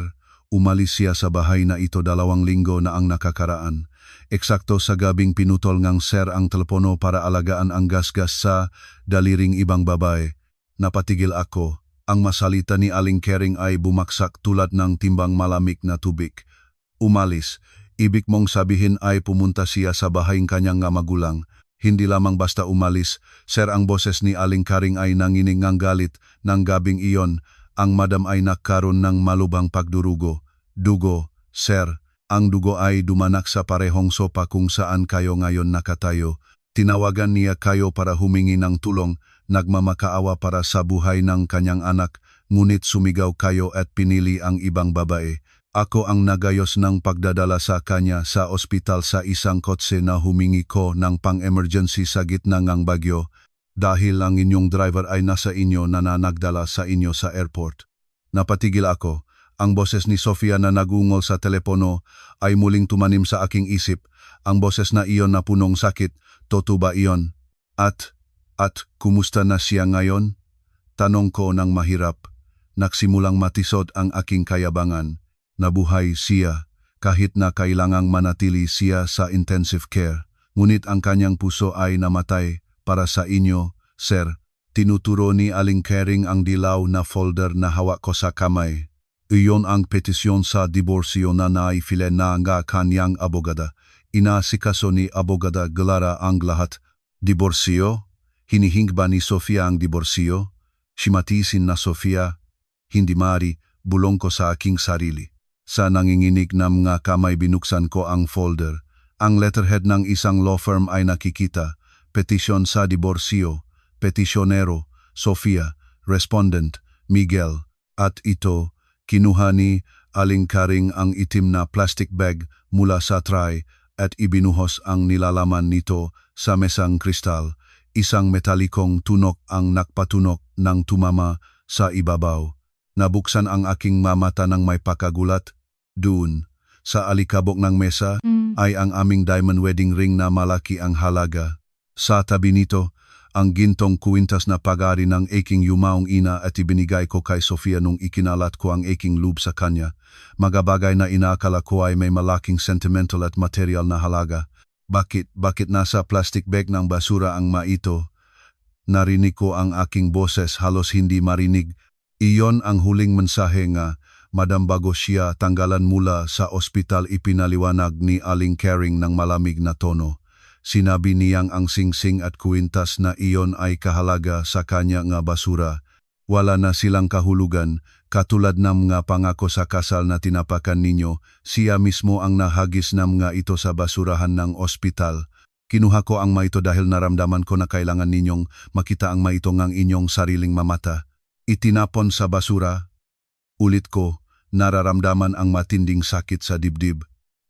umalis siya sa bahay na ito 2 linggo na ang nakakaraan. Eksakto sa gabing pinutol ngang sir ang telepono para alagaan ang gasgas sa daliring ibang babae. Napatigil ako. Ang masalita ni Aling Karing ay bumaksak tulad ng timbang malamig na tubig. Umalis. Ibig mong sabihin ay pumunta siya sa bahay ng kanyang magulang. Hindi lamang basta umalis, sir, ang boses ni Aling Karing ay nanginig ng galit ng gabing iyon. Ang madam ay nagkaroon ng malubhang pagdurugo. Dugo, sir. Ang dugo ay dumanak sa parehong sopa kung saan kayo ngayon nakatayo. Tinawagan niya kayo para humingi ng tulong, nagmamakaawa para sa buhay ng kanyang anak, ngunit sumigaw kayo at pinili ang ibang babae. Ako ang nagayos ng pagdadala sa kanya sa ospital sa isang kotse na humingi ko ng pang-emergency sa gitna ng bagyo dahil ang inyong driver ay nasa inyo na nagdala sa inyo sa airport. Napatigil ako. Ang boses ni Sofia na nagungol sa telepono ay muling tumanim sa aking isip. Ang boses na iyon na punong sakit, totoo ba iyon? At kumusta na siya ngayon? Tanong ko ng mahirap. Nagsimulang matisod ang aking kayabangan. Nabuhay siya kahit na kailangang manatili siya sa intensive care. Ngunit ang kanyang puso ay namatay para sa inyo, sir. Tinuturo ni Aling Karing ang dilaw na folder na hawak ko sa kamay. Iyon ang petisyon sa diborsyo na naifile na nga kanyang abogada. Inasikaso ni abogada Glara ang lahat. Diborsyo? Hinihing ba ni Sofia ang diborsyo? Simatisin na Sofia. Hindi mari, bulong ko sa aking sarili. Sa nanginginig na mga kamay binuksan ko ang folder. Ang letterhead ng isang law firm ay nakikita. Petisyon sa diborsyo. Petisyonero, Sofia. Respondent, Miguel. At ito, kinuha ni Aling Karing ang itim na plastic bag mula sa tray at ibinuhos ang nilalaman nito sa mesang kristal. Isang metalikong tunok ang nakpatunok ng tumama sa ibabaw. Nabuksan ang aking mata ng may pakagulat. Doon, sa alikabok ng mesa, ay ang aming diamond wedding ring na malaki ang halaga. Sa tabi nito, ang gintong kwintas na pag-ari ng aking yumaong ina at ibinigay ko kay Sofia nung ikinalat ko ang aking loob sa kanya. Magabagay na inaakala ko ay may malaking sentimental at material na halaga. Bakit nasa plastic bag ng basura ang maito? Narinig ko ang aking boses halos hindi marinig. Iyon ang huling mensahe nga, madam, bago siya tanggalan mula sa ospital ipinaliwanag ni Aling Karing ng malamig na tono. Sinabi niyang ang singsing at kwintas na iyon ay kahalaga sa kanya nga basura. Wala na silang kahulugan, katulad ng nga pangako sa kasal na tinapakan ninyo, siya mismo ang nahagis ng nga ito sa basurahan ng ospital. Kinuha ko ang maito dahil naramdaman ko na kailangan ninyong makita ang maito ngang inyong sariling mamata. Itinapon sa basura. Ulit ko, nararamdaman ang matinding sakit sa dibdib.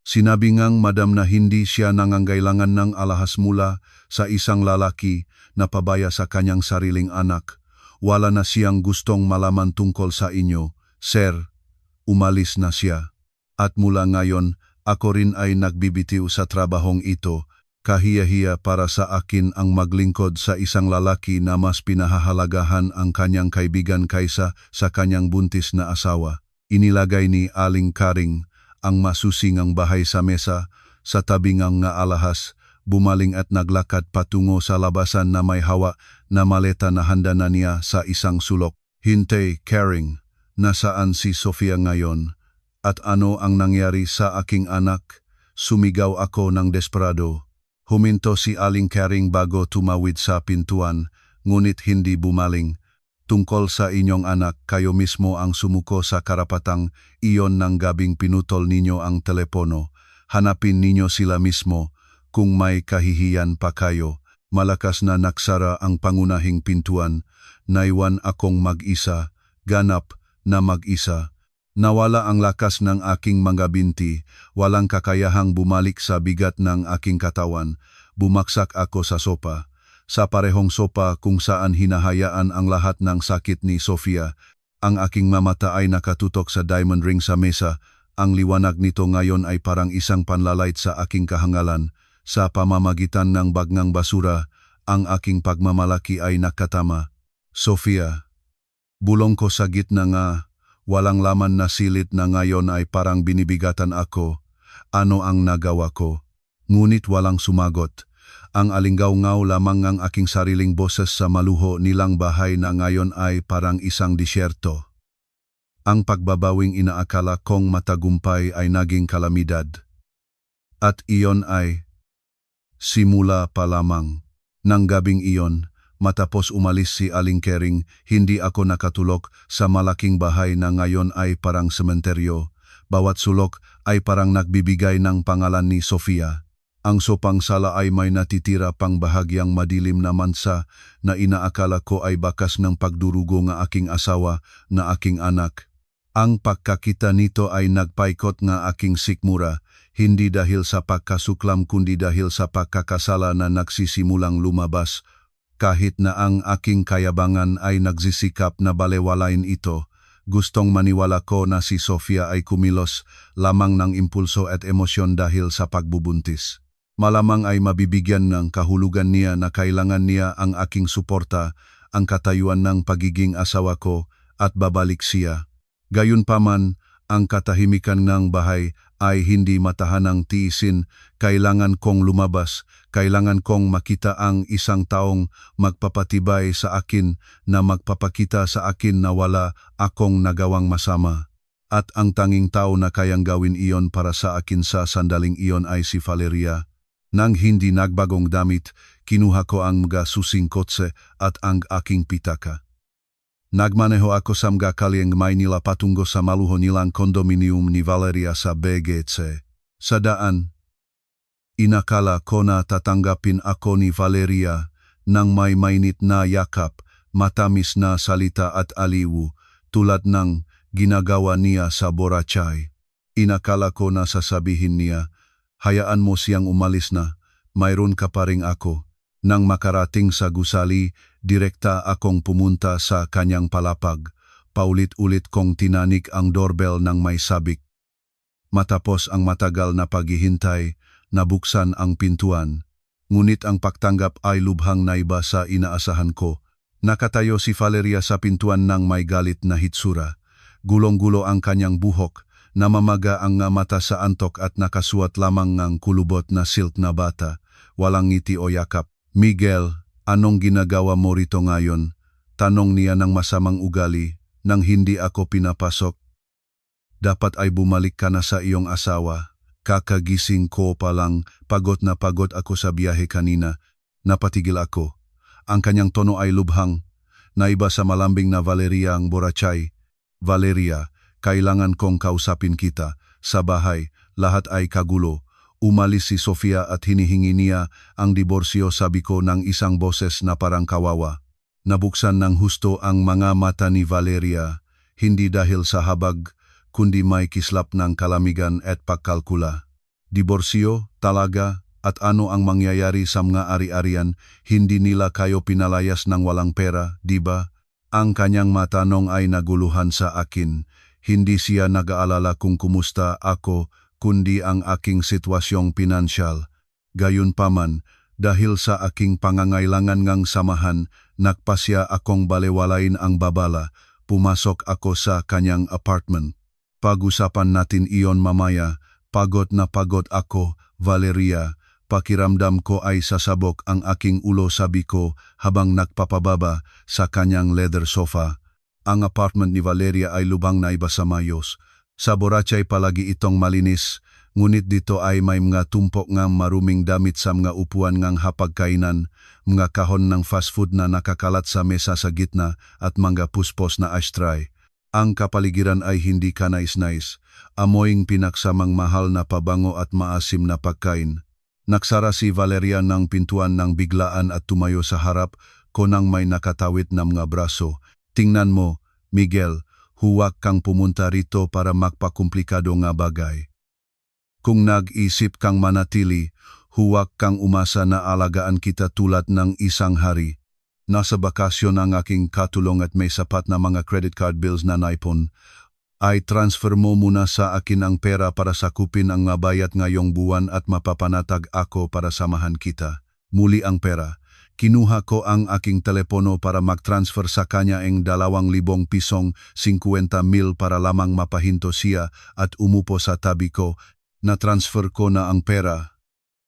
Sinabi ngang madam na hindi siya nangangailangan ng alahas mula sa isang lalaki na pabaya sa kanyang sariling anak. Wala na siyang gustong malaman tungkol sa inyo. Sir, umalis na siya. At mula ngayon, ako rin ay nagbibitiw sa trabahong ito. Kahiya-hiya para sa akin ang maglingkod sa isang lalaki na mas pinahahalagahan ang kanyang kaibigan kaysa sa kanyang buntis na asawa. Inilagay ni Aling Karing ang masusingang bahay sa mesa, sa tabi ngang nga alahas, bumaling at naglakad patungo sa labasan na may hawa na maleta na handa na niya sa isang sulok. Hintay, Karing, nasaan si Sofia ngayon? At ano ang nangyari sa aking anak? Sumigaw ako ng desperado. Huminto si Aling Karing bago tumawid sa pintuan, ngunit hindi bumaling. Tungkol sa inyong anak, kayo mismo ang sumuko sa karapatang iyon ng gabing pinutol ninyo ang telepono. Hanapin ninyo sila mismo kung may kahihiyan pa kayo. Malakas na naksara ang pangunahing pintuan. Naiwan akong mag-isa, ganap na mag-isa. Nawala ang lakas ng aking mga binti, walang kakayahang bumalik sa bigat ng aking katawan. Bumaksak ako sa sopa. Sa parehong sopa kung saan hinahayaan ang lahat ng sakit ni Sofia, ang aking mamata ay nakatutok sa diamond ring sa mesa. Ang liwanag nito ngayon ay parang isang panlalait sa aking kahangalan. Sa pamamagitan ng bagnang basura, ang aking pagmamalaki ay nakatama. Sofia, bulong ko sa gitna nga. Walang laman na silit na ngayon ay parang binibigatan ako. Ano ang nagawa ko? Ngunit walang sumagot. Ang alinggaw-ngaw lamang ang aking sariling boses sa maluho nilang bahay na ngayon ay parang isang disyerto. Ang pagbabawing inaakala kong matagumpay ay naging kalamidad. At iyon ay simula pa lamang. Nang gabing iyon, matapos umalis si Aling Karing, hindi ako nakatulog sa malaking bahay na ngayon ay parang sementeryo. Bawat sulok ay parang nagbibigay ng pangalan ni Sofia. Ang sopang sala ay may natitira pang bahagyang madilim na mansa na inaakala ko ay bakas ng pagdurugo ng aking asawa na aking anak. Ang pagkakita nito ay nagpaikot ng aking sikmura, hindi dahil sa pagkasuklam kundi dahil sa pagkakasala na nagsisimulang lumabas. Kahit na ang aking kayabangan ay nagsisikap na balewalain ito, gustong maniwala ko na si Sofia ay kumilos lamang ng impulso at emosyon dahil sa pagbubuntis. Malamang ay mabibigyan ng kahulugan niya na kailangan niya ang aking suporta, ang katayuan ng pagiging asawa ko at babalik siya. Gayunpaman, ang katahimikan ng bahay ay hindi matahanang tiisin. Kailangan kong lumabas, kailangan kong makita ang isang taong magpapatibay sa akin na magpapakita sa akin na wala akong nagawang masama. At ang tanging tao na kayang gawin iyon para sa akin sa sandaling iyon ay si Valeria. Nang hindi nagbagong damit, kinuha ko ang mga susing kotse at ang aking pitaka. Nagmaneho ako sa mga kalyeng Maynila patungo sa maluho nilang kondominium ni Valeria sa BGC. Sa daan, inakala ko na tatanggapin ako ni Valeria nang may mainit na yakap, matamis na salita at aliw, tulad ng ginagawa niya sa Boracay. Inakala ko na sasabihin niya, hayaan mo siyang umalis na, mayroon ka pa ring ako. Nang makarating sa gusali, direkta akong pumunta sa kanyang palapag. Paulit-ulit kong tinanik ang doorbell ng may sabik. Matapos ang matagal na paghihintay, nabuksan ang pintuan. Ngunit ang pagtanggap ay lubhang naiba sa inaasahan ko. Nakatayo si Valeria sa pintuan ng may galit na hitsura. Gulong-gulo ang kanyang buhok, namamaga ang mata sa antok at nakasuot lamang ng kulubot na silk na bata. Walang ngiti o yakap. Miguel, anong ginagawa mo rito ngayon? Tanong niya ng masamang ugali nang hindi ako pinapasok. Dapat ay bumalik ka na sa iyong asawa. Kakagising ko pa lang, pagod na pagod ako sa biyahe kanina. Napatigil ako. Ang kanyang tono ay lubhang. Naiba sa malambing na Valeria ang Boracay. Valeria, kailangan kong kausapin kita. Sa bahay, lahat ay kagulo. Umalis si Sofia at hinihingi niya ang diborsyo, sabi ko ng isang boses na parang kawawa. Nabuksan ng husto ang mga mata ni Valeria, hindi dahil sa habag, kundi may kislap ng kalamigan at pagkalkula. Diborsyo, talaga, at ano ang mangyayari sa mga ari-arian, hindi nila kayo pinalayas ng walang pera, di ba? Ang kanyang matanong ay naguluhan sa akin. Hindi siya nag-aalala kung kumusta ako, kundi ang aking sitwasyong pinansyal. Gayunpaman, dahil sa aking pangangailangan ngang samahan, nagpasya akong balewalain ang babala. Pumasok ako sa kanyang apartment. Pag-usapan natin iyon mamaya. Pagod na pagod ako, Valeria. Pakiramdam ko ay sasabok ang aking ulo, sabi ko habang nagpapababa sa kanyang leather sofa. Ang apartment ni Valeria ay lubang na iba sa mayos. Sa Boracay palagi itong malinis, ngunit dito ay may mga tumpok ng maruming damit sa mga upuan ng hapagkainan, mga kahon ng fast food na nakakalat sa mesa sa gitna at mga puspos na ashtray. Ang kapaligiran ay hindi kanais-nais, amoying pinaksamang mahal na pabango at maasim na pagkain. Naksara si Valeria ng pintuan ng biglaan at tumayo sa harap ko nang may nakatawid na mga braso. Tingnan mo, Miguel, huwag kang pumunta rito para magpakumplikado nga bagay. Kung nag-isip kang manatili, huwag kang umasa na alagaan kita tulad ng isang hari. Nasa bakasyon ang aking katulong at may sapat na mga credit card bills na naipon. Ay transfer mo muna sa akin ang pera para sakupin ang mabayat ngayong buwan at mapapanatag ako para samahan kita. Muli ang pera. Kinuha ko ang aking telepono para mag-transfer sa kanya ang 2,000 pisong 50,000 para lamang mapahinto siya at umupo sa tabi ko. Na-transfer ko na ang pera.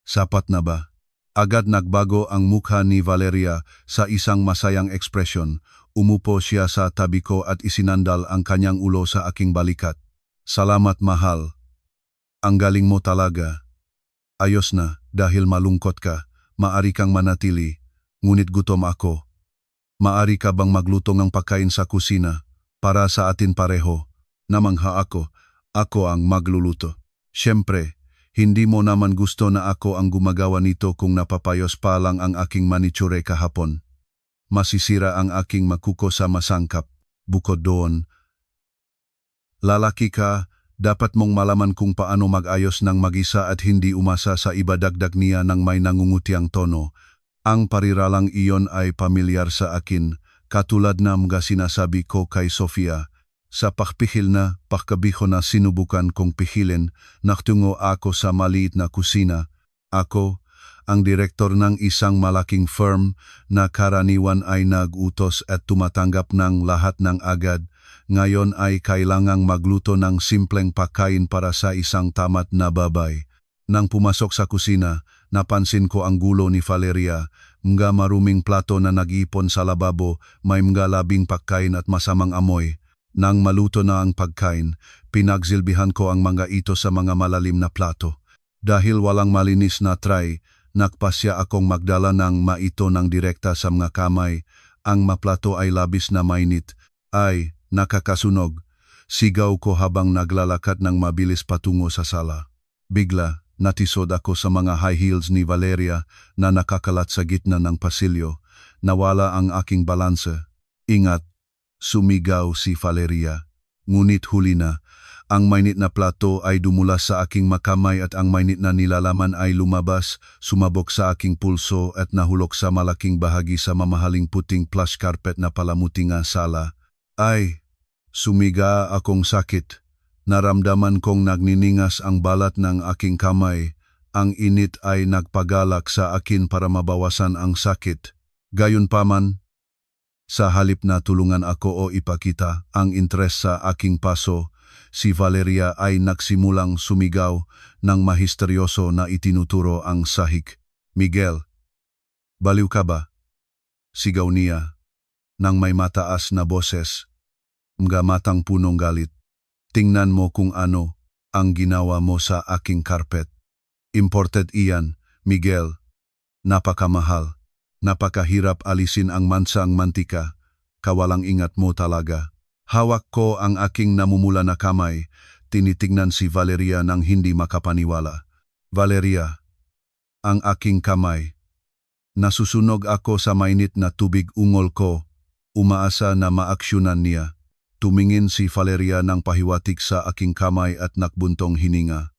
Sapat na ba? Agad nagbago ang mukha ni Valeria sa isang masayang ekspresyon. Umupo siya sa tabi ko at isinandal ang kanyang ulo sa aking balikat. Salamat, mahal. Ang galing mo talaga. Ayos na, dahil malungkot ka, maari kang manatili. Ngunit gutom ako. Maari ka bang magluto ng pagkain sa kusina para sa atin pareho? Namangha ako. Ako ang magluluto. Siyempre, hindi mo naman gusto na ako ang gumagawa nito kung napapayos pa lang ang aking manicure kahapon. Masisira ang aking makuko sa masangkap. Bukod doon, lalaki ka, dapat mong malaman kung paano mag-ayos ng mag-isa at hindi umasa sa iba, dagdag niya ng may nangungutiang tono. Ang pariralang iyon ay pamilyar sa akin, katulad na mga sinasabi ko kay Sofia. Sa pakpihil na pakkabiho na sinubukan kong pihilin, naktungo ako sa maliit na kusina. Ako, ang direktor ng isang malaking firm na karaniwan ay nag-utos at tumatanggap ng lahat ng agad, ngayon ay kailangang magluto ng simpleng pagkain para sa isang tamat na babay. Nang pumasok sa kusina, napansin ko ang gulo ni Valeria, mga maruming plato na nag-ipon sa lababo, may mga labing pagkain at masamang amoy. Nang maluto na ang pagkain, pinagsilbihan ko ang mga ito sa mga malalim na plato. Dahil walang malinis na tray, nagpasya akong magdala ng maito ng direkta sa mga kamay. Ang maplato ay labis na mainit. Ay, nakakasunog. Sigaw ko habang naglalakad ng mabilis patungo sa sala. Bigla, natisod ako sa mga high heels ni Valeria na nakakalat sa gitna ng pasilyo. Nawala ang aking balanse. Ingat! Sumigaw si Valeria. Ngunit huli na, ang mainit na plato ay dumulas sa aking makamay at ang mainit na nilalaman ay lumabas, sumabok sa aking pulso at nahulog sa malaking bahagi sa mamahaling puting plush carpet na palamuti nga sala. Ay, sumiga akong sakit. Naramdaman kong nagniningas ang balat ng aking kamay. Ang init ay nagpagalak sa akin para mabawasan ang sakit. Gayunpaman, sa halip na tulungan ako o ipakita ang interes sa aking paso, si Valeria ay nagsimulang sumigaw ng mahisteryoso na itinuturo ang sahig. Miguel, baliw ka ba? Sigaw niya, nang may mataas na boses, mga matang punong galit. Tingnan mo kung ano ang ginawa mo sa aking carpet. Imported iyan, Miguel. Napakamahal. Napakahirap alisin ang mansang mantika. Kawalang ingat mo talaga. Hawak ko ang aking namumula na kamay. Tinitingnan si Valeria nang hindi makapaniwala. Valeria, ang aking kamay. Nasusunog ako sa mainit na tubig ungol ko. Umaasa na maaksyonan niya. Tumingin si Valeria ng pahiwatig sa aking kamay at nakbuntong hininga.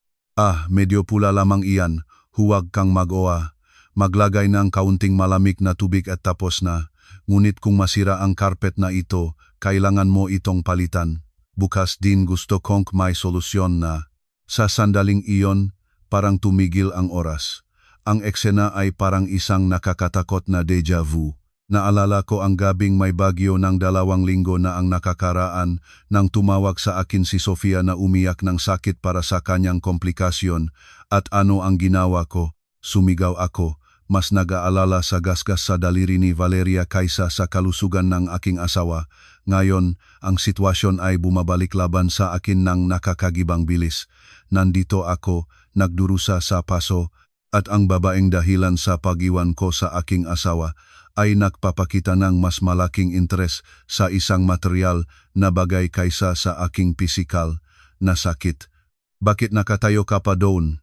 Medyo pula lamang iyan. Huwag kang mag-oa. Maglagay ng kaunting malamig na tubig at tapos na. Ngunit kung masira ang carpet na ito, kailangan mo itong palitan. Bukas din gusto kong may solusyon na. Sa sandaling iyon, parang tumigil ang oras. Ang eksena ay parang isang nakakatakot na deja vu. Naalala ko ang gabing may bagyo ng 2 linggo na ang nakakaraan nang tumawag sa akin si Sofia na umiyak ng sakit para sa kanyang komplikasyon. At ano ang ginawa ko? Sumigaw ako. Mas nag-aalala sa gasgas sa daliri ni Valeria kaysa sa kalusugan ng aking asawa. Ngayon, ang sitwasyon ay bumabalik laban sa akin ng nakakagibang bilis. Nandito ako, nagdurusa sa paso, at ang babaeng dahilan sa pag-iwan ko sa aking asawa ay nagpapakita ng mas malaking interes sa isang material na bagay kaysa sa aking pisikal na sakit. Bakit nakatayo ka pa doon?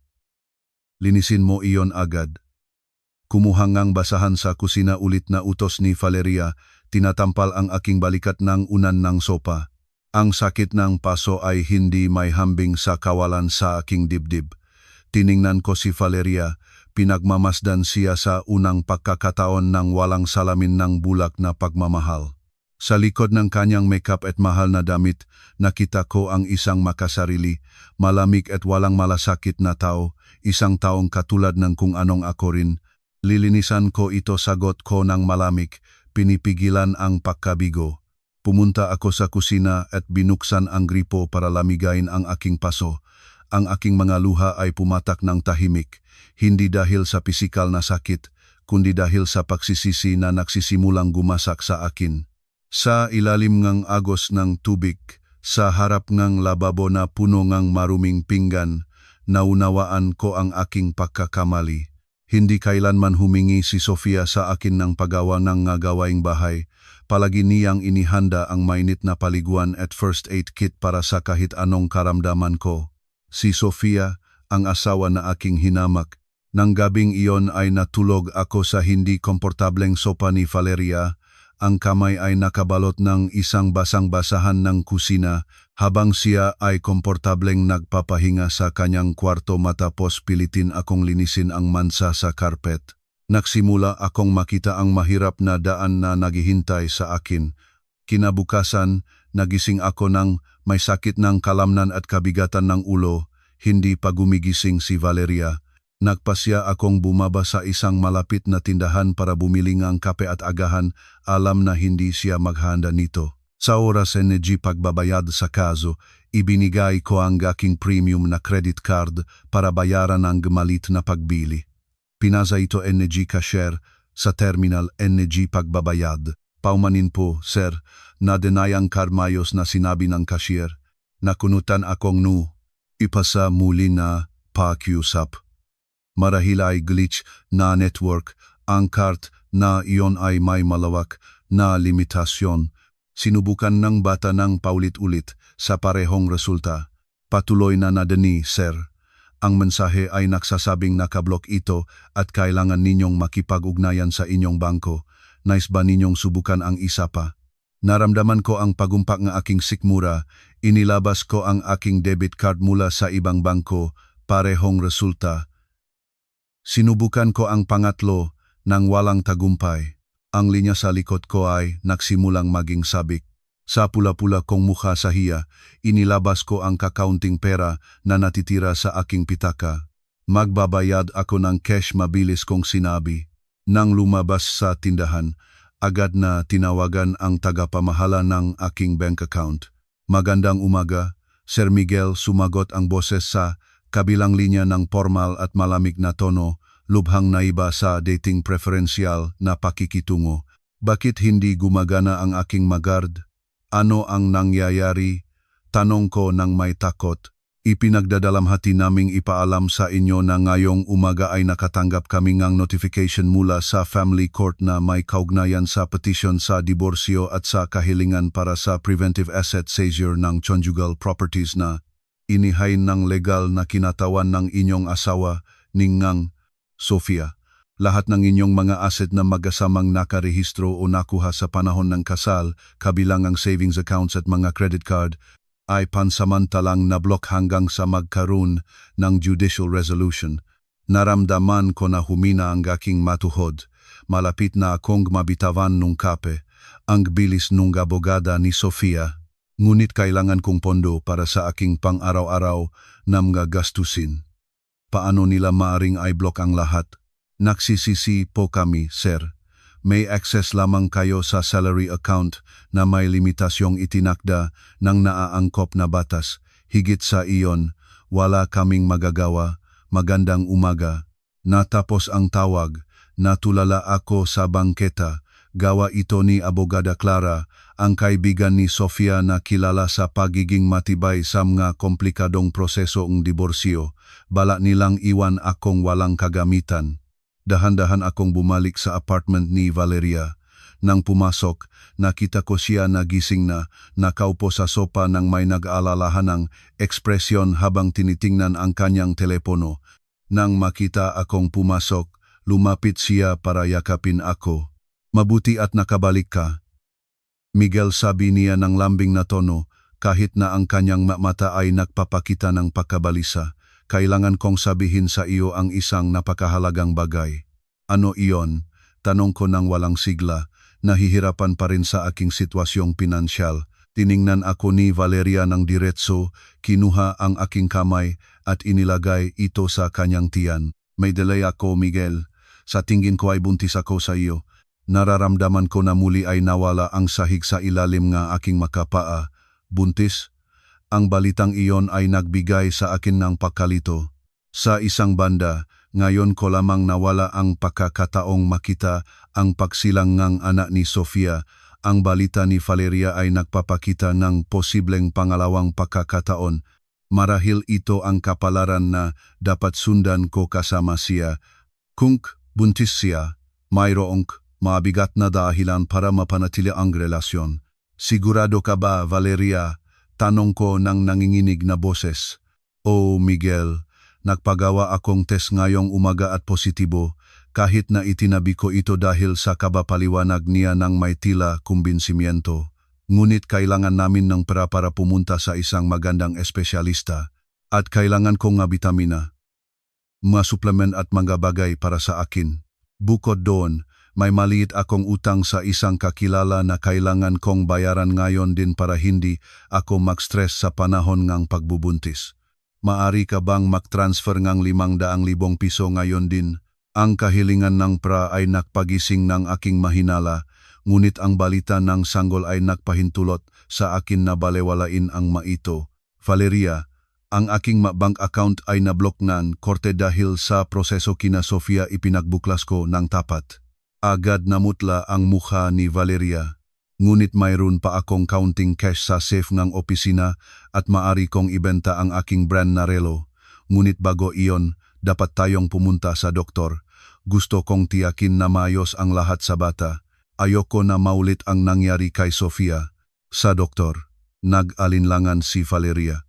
Linisin mo iyon agad. Kumuha ngang basahan sa kusina ulit na utos ni Valeria, tinatampal ang aking balikat ng unan ng sopa. Ang sakit ng paso ay hindi may hambing sa kawalan sa aking dibdib. Tiningnan ko si Valeria, pinagmamasdan siya sa unang pagkakataon ng walang salamin ng bulak na pagmamahal. Sa likod ng kanyang makeup at mahal na damit, nakita ko ang isang makasarili, malamig at walang malasakit na tao, isang taong katulad ng kung anong ako rin. Lilinisan ko ito, sagot ko ng malamig, pinipigilan ang pagkabigo. Pumunta ako sa kusina at binuksan ang gripo para lamigain ang aking paso. Ang aking mga luha ay pumatak ng tahimik, hindi dahil sa pisikal na sakit, kundi dahil sa pagsisisi na nagsisimulang gumasak sa akin. Sa ilalim ngang agos ng tubig, sa harap ngang lababo na puno ngang maruming pinggan, naunawaan ko ang aking pagkakamali. Hindi kailanman humingi si Sofia sa akin ng paggawa ng gawaing bahay. Palagi niyang inihanda ang mainit na paliguan at first aid kit para sa kahit anong karamdaman ko. Si Sofia, ang asawa na aking hinamak. Nang gabing iyon ay natulog ako sa hindi komportableng sopa ni Valeria. Ang kamay ay nakabalot ng isang basang-basahan ng kusina habang siya ay komportableng nagpapahinga sa kanyang kwarto matapos pilitin akong linisin ang mansa sa karpet. Nagsimula akong makita ang mahirap na daan na naghihintay sa akin. Kinabukasan, nagising ako ng may sakit ng kalamnan at kabigatan ng ulo, hindi pa gumigising si Valeria. Nagpasya akong bumaba sa isang malapit na tindahan para bumili ng kape at agahan, alam na hindi siya maghanda nito. Sa oras energy pagbabayad sa kaso, ibinigay ko ang aking premium na credit card para bayaran ang gemalit na pagbili. Pinasa ito energy cashier sa terminal energy pagbabayad. Paumanin po, sir, na deny ang karmayos na sinabi ng cashier. Nakunutan akong ipasa muli na pakiusap. Marahil ay glitch na network, ang card na iyon ay may malawak na limitasyon. Sinubukan ng bata ng paulit-ulit sa parehong resulta. Patuloy na nadani, sir. Ang mensahe ay nagsasabing nakablock ito at kailangan ninyong makipag-ugnayan sa inyong bangko. Nais ba ninyong subukan ang isa pa? Naramdaman ko ang pagumpak ng aking sikmura. Inilabas ko ang aking debit card mula sa ibang bangko, parehong resulta. Sinubukan ko ang pangatlo nang walang tagumpay. Ang linya sa likod ko ay nagsimulang maging sabik. Sa pula-pula kong mukha sa hiya, inilabas ko ang kakaunting pera na natitira sa aking pitaka. Magbabayad ako ng cash, mabilis kong sinabi. Nang lumabas sa tindahan, agad na tinawagan ang tagapamahala ng aking bank account. Magandang umaga, Sir Miguel, sumagot ang boses sa kabilang linya ng formal at malamig na tono, lubhang naiba sa dating preferential na pakikitungo. Bakit hindi gumagana ang aking magard? Ano ang nangyayari? Tanong ko nang may takot. Ipinagdadalamhati naming ipaalam sa inyo na ngayong umaga ay nakatanggap kami ngang notification mula sa Family Court na may kaugnayan sa petisyon sa diborsyo at sa kahilingan para sa preventive asset seizure ng conjugal properties na inihay ng legal na kinatawan ng inyong asawa, Ningang Sofia. Lahat ng inyong mga asset na magasamang nakarehistro o nakuha sa panahon ng kasal, kabilang ang savings accounts at mga credit card, ay pansamantalang nablok hanggang sa magkaroon ng judicial resolution. Naramdaman ko na humina ang aking matuhod. Malapit na akong mabitawan nung kape. Ang bilis nung abogada ni Sofia. Ngunit kailangan kong pondo para sa aking pang-araw-araw na mga gastusin. Paano nila maaring i-block ang lahat? Nagsisisi po kami, sir. May access lamang kayo sa salary account na may limitasyong itinakda ng naaangkop na batas. Higit sa iyon, wala kaming magagawa. Magandang umaga. Natapos ang tawag. Natulala ako sa bangketa. Gawa ito ni Abogada Clara, ang kaibigan ni Sofia na kilala sa pagiging matibay sa mga komplikadong proseso ng diborsyo. Bala nilang iwan akong walang kagamitan. Dahan-dahan akong bumalik sa apartment ni Valeria. Nang pumasok, nakita ko siya nagising na, nakaupo sa sopa nang may nag-aalalahan ng ekspresyon habang tinitingnan ang kanyang telepono. Nang makita akong pumasok, lumapit siya para yakapin ako. Mabuti at nakabalik ka. Miguel, sabi niya ng lambing na tono, kahit na ang kanyang mata ay nagpapakita ng pagkabalisa. Kailangan kong sabihin sa iyo ang isang napakahalagang bagay. Ano iyon? Tanong ko ng walang sigla. Nahihirapan pa rin sa aking sitwasyong pinansyal. Tiningnan ako ni Valeria ng diretso, kinuha ang aking kamay at inilagay ito sa kanyang tiyan. May delay ako, Miguel. Sa tingin ko ay buntis ako sa iyo. Nararamdaman ko na muli ay nawala ang sahig sa ilalim ng aking makapaa. Buntis? Ang balitang iyon ay nagbigay sa akin ng pagkalito. Sa isang banda, ngayon ko lamang nawala ang pagkakataong makita ang pagsilang ng anak ni Sofia. Ang balita ni Valeria ay nagpapakita ng posibleng pangalawang pagkakataon. Marahil ito ang kapalaran na dapat sundan ko kasama siya. Kung buntis siya, mayroong mabigat na dahilan para mapanatili ang relasyon. Sigurado ka ba, Valeria? Tanong ko ng nanginginig na boses. Oh, Miguel, nagpagawa akong test ngayong umaga at positibo, kahit na itinabi ko ito dahil sa kabapaliwanag niya ng may tila kumbinsimyento. Ngunit kailangan namin ng pera para pumunta sa isang magandang espesyalista at kailangan kong nga bitamina, mga supplement at mga bagay para sa akin. Bukod doon, may maliit akong utang sa isang kakilala na kailangan kong bayaran ngayon din para hindi ako mag-stress sa panahon ng pagbubuntis. Maari ka bang mag-transfer ng 500,000 piso ngayon din? Ang kahilingan ng pra ay nagpagising ng aking mahinala, ngunit ang balita ng sanggol ay nagpahintulot sa akin na balewalain ang maito. Valeria, ang aking bank account ay nablok ng korte dahil sa proseso kina Sofia. Ipinagbuklas ko ng tapat. Agad namutla ang mukha ni Valeria. Ngunit mayroon pa akong counting cash sa safe ng opisina at maari kong ibenta ang aking brand na relo. Ngunit bago iyon, dapat tayong pumunta sa doktor. Gusto kong tiyakin na maayos ang lahat sa bata. Ayoko na maulit ang nangyari kay Sofia. Sa doktor, nag-alinlangan si Valeria.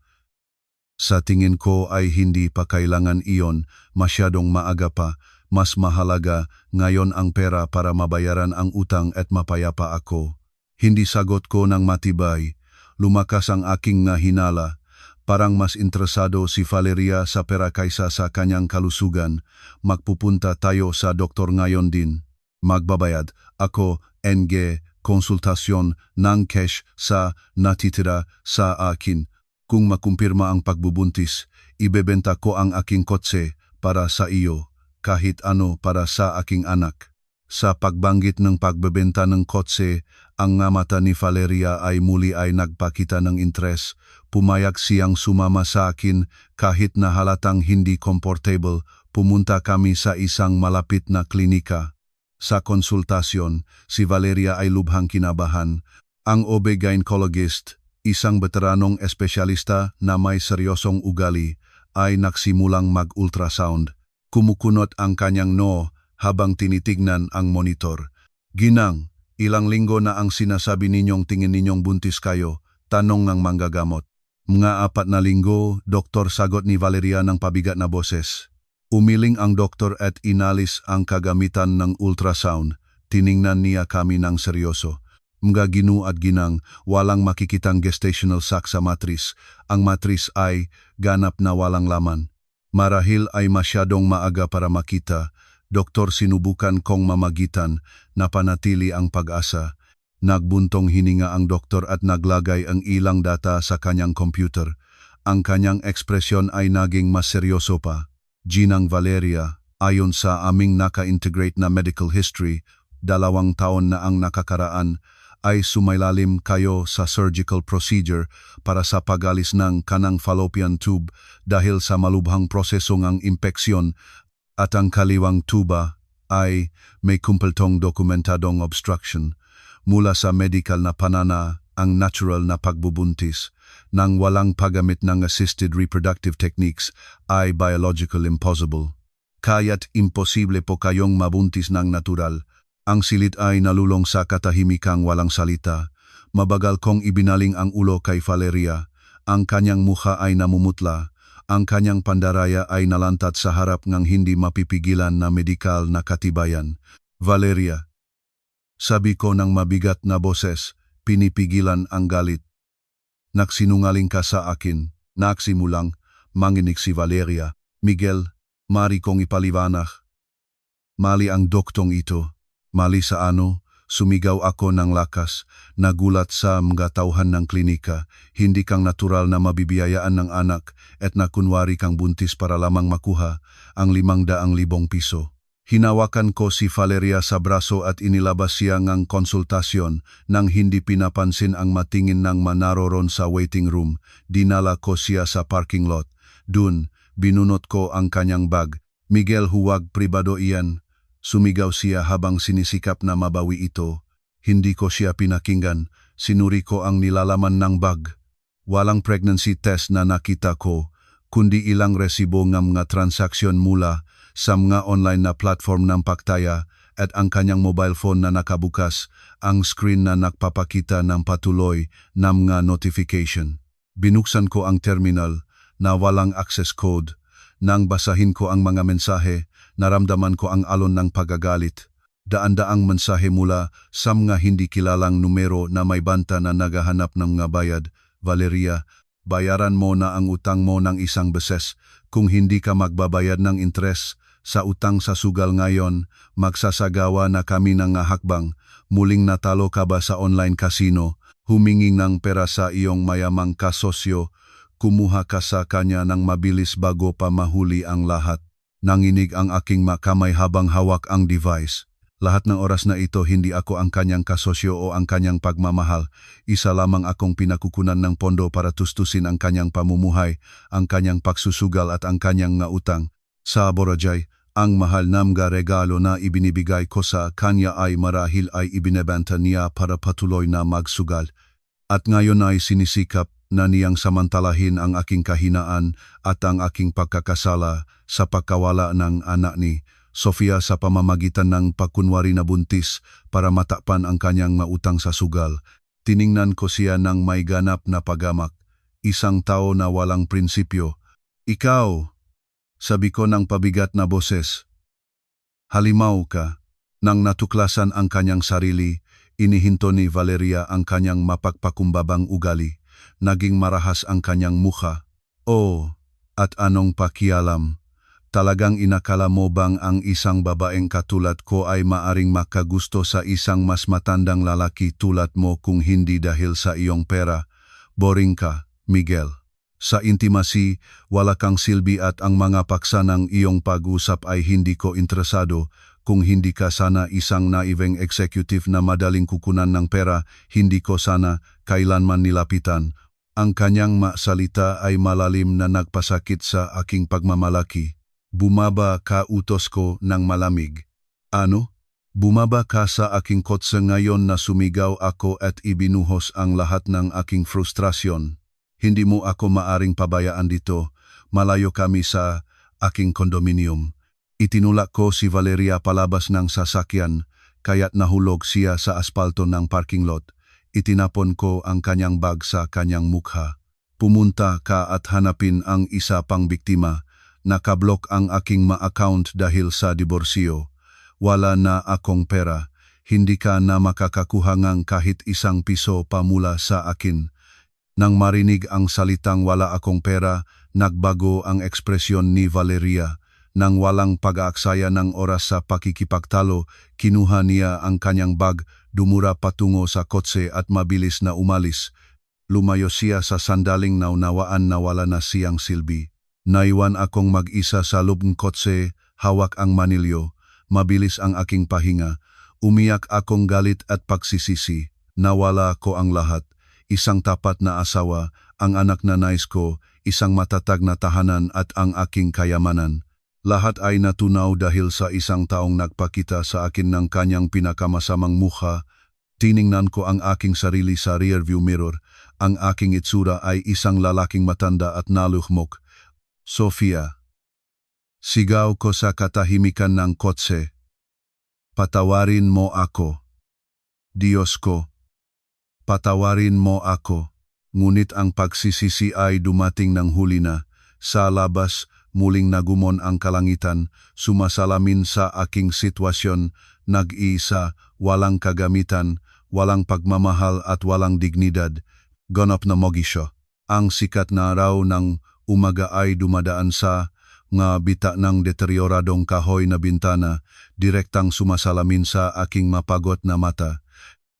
Sa tingin ko ay hindi pa kailangan iyon, masyadong maaga pa. Mas mahalaga ngayon ang pera para mabayaran ang utang at mapayapa ako. Hindi sagot ko ng matibay. Lumakas ang aking hinala. Parang mas interesado si Valeria sa pera kaysa sa kanyang kalusugan. Magpupunta tayo sa doktor ngayon din. Magbabayad ako ng konsultasyon ng cash sa natitira sa akin. Kung makumpirma ang pagbubuntis, ibebenta ko ang aking kotse para sa iyo. Kahit ano para sa aking anak. Sa pagbanggit ng pagbebenta ng kotse, ang mata ni Valeria ay muli ay nagpakita ng interes. Pumayag siyang sumama sa akin kahit na halatang hindi comfortable. Pumunta kami sa isang malapit na klinika. Sa konsultasyon, si Valeria ay lubhang kinabahan. Ang OB-gynecologist, isang veteranong espesyalista na may seryosong ugali, ay nagsimulang mag-ultrasound. Kumukunot ang kanyang noo habang tinitignan ang monitor. Ginang, ilang linggo na ang sinasabi ninyong tingin ninyong buntis kayo, tanong ng manggagamot. Mga 4 na linggo, doktor, sagot ni Valeria ng pabigat na boses. Umiling ang doktor at inalis ang kagamitan ng ultrasound. Tiningnan niya kami ng seryoso. Mga Ginu at ginang, walang makikitang gestational sac sa matris. Ang matris ay ganap na walang laman. Marahil ay masyadong maaga para makita. Doktor, sinubukan kong mamagitan, napanatili ang pag-asa. Nagbuntong hininga ang doktor at naglagay ang ilang data sa kanyang computer. Ang kanyang ekspresyon ay naging mas seryoso pa. Ginang Valeria, ayon sa aming naka-integrate na medical history, 2 taon na ang nakakaraan, ay sumailalim kayo sa surgical procedure para sa pag-alis ng kanang fallopian tube dahil sa malubhang proseso ng impeksyon at ang kaliwang tuba ay may kumpletong dokumentadong obstruction. Mula sa medical na panana, ang natural na pagbubuntis nang walang paggamit ng assisted reproductive techniques ay biological impossible. Kaya't imposible po kayong mabuntis ng natural. Ang silid ay nalulong sa katahimikang walang salita. Mabagal kong ibinaling ang ulo kay Valeria. Ang kanyang mukha ay namumutla. Ang kanyang pandaraya ay nalantat sa harap ng hindi mapipigilan na medikal na katibayan. Valeria, sabi ko ng mabigat na boses, pinipigilan ang galit. Nagsinungaling ka sa akin. Nagsimulang, manginig si Valeria. Miguel, mari kong ipaliwanag. Mali ang doktong ito. Mali sa ano? Sumigaw ako ng lakas, nagulat sa mga tauhan ng klinika. Hindi kang natural na mabibiyayaan ng anak at nakunwari kang buntis para lamang makuha ang 500,000 piso. Hinawakan ko si Valeria sa braso at inilabas siya ng konsultasyon nang hindi pinapansin ang matingin ng manaroron sa waiting room. Dinala ko siya sa parking lot. Dun, binunot ko ang kanyang bag. Miguel, huwag pribado iyan. Sumigaw siya habang sinisikap na mabawi ito. Hindi ko siya pinakinggan. Sinuri ko ang nilalaman ng bag. Walang pregnancy test na nakita ko, kundi ilang resibo ng mga transaksyon mula sa mga online na platform ng Paktaya at ang kanyang mobile phone na nakabukas, ang screen na nagpapakita ng patuloy na mga notification. Binuksan ko ang terminal na walang access code. Nang basahin ko ang mga mensahe, naramdaman ko ang alon ng pagagalit. Daan-daang mensahe mula sa mga hindi kilalang numero na may banta na naghahanap ng mga bayad. Valeria, bayaran mo na ang utang mo ng 1 beses. Kung hindi ka magbabayad ng interes sa utang sa sugal ngayon, magsasagawa na kami ng hakbang. Muling natalo ka ba sa online casino? Humingi ng pera sa iyong mayamang kasosyo. Kumuha ka sa kanya ng mabilis bago pa mahuli ang lahat. Nanginig ang aking makamay habang hawak ang device. Lahat ng oras na ito hindi ako ang kanyang kasosyo o ang kanyang pagmamahal. Isa lamang akong pinakukunan ng pondo para tustusin ang kanyang pamumuhay, ang kanyang pagsusugal at ang kanyang nga utang. Sa Boracay, ang mahal na mga regalo na ibinibigay ko sa kanya ay marahil ay ibinebenta niya para patuloy na magsugal. At ngayon ay sinisikap na niyang samantalahin ang aking kahinaan at ang aking pagkakasala sa pagkawala ng anak ni Sofia sa pamamagitan ng pagkunwari na buntis para matakpan ang kanyang mautang sa sugal. Tiningnan ko siya ng may ganap na pagamak, isang tao na walang prinsipyo. Ikaw, sabi ko ng pabigat na boses. Halimaw ka. Nang natuklasan ang kanyang sarili, inihinto ni Valeria ang kanyang mapagpakumbabang ugali. Naging marahas ang kanyang mukha. Oh, at anong pakialam? Talagang inakala mo bang ang isang babaeng katulad ko ay maaring makagusto sa isang mas matandang lalaki tulad mo kung hindi dahil sa iyong pera? Boring ka, Miguel. Sa intimacy, wala kang silbi at ang mga paksa ng iyong pag-usap ay hindi ko interesado. Kung hindi ka sana isang naiveng executive na madaling kukunan ng pera, hindi ko sana kailanman nilapitan. Ang kanyang salita ay malalim na nagpasakit sa aking pagmamalaki. Bumaba ka utos ko ng malamig. Ano? Bumaba ka sa aking kotse ngayon na sumigaw ako at ibinuhos ang lahat ng aking frustrasyon. Hindi mo ako maaring pabayaan dito. Malayo kami sa aking kondominium. Itinulak ko si Valeria palabas ng sasakyan, kaya't nahulog siya sa aspalto ng parking lot. Itinapon ko ang kanyang bag sa kanyang mukha. Pumunta ka at hanapin ang isa pang biktima. Nakablok ang aking ma-account dahil sa diborsyo. Wala na akong pera. Hindi ka na makakakuha ng kahit isang piso pa mula sa akin. Nang marinig ang salitang wala akong pera, nagbago ang ekspresyon ni Valeria. Nang walang pag-aaksaya ng oras sa pakikipagtalo, kinuha niya ang kanyang bag, dumura patungo sa kotse at mabilis na umalis. Lumayo siya sa sandaling naunawaan na wala na siyang silbi. Naiwan akong mag-isa sa loob ng kotse, hawak ang manilyo. Mabilis ang aking pahinga. Umiyak akong galit at pagsisisi. Nawala ko ang lahat. Isang tapat na asawa, ang anak na nais ko, isang matatag na tahanan at ang aking kayamanan. Lahat ay natunaw dahil sa isang taong nagpakita sa akin ng kanyang pinakamasamang mukha. Tiningnan ko ang aking sarili sa rearview mirror. Ang aking itsura ay isang lalaking matanda at naluhmok. Sofia. Sigaw ko sa katahimikan ng kotse. Patawarin mo ako. Diyos ko. Patawarin mo ako. Ngunit ang pagsisisi ay dumating ng huli na. Sa labas, muling nagumon ang kalangitan, sumasalamin sa aking sitwasyon, nag-iisa, walang kagamitan, walang pagmamahal at walang dignidad. Ganap na mogisyo. Ang sikat na araw ng umaga ay dumadaan sa nga bita ng deterioradong kahoy na bintana, direktang sumasalamin sa aking mapagot na mata.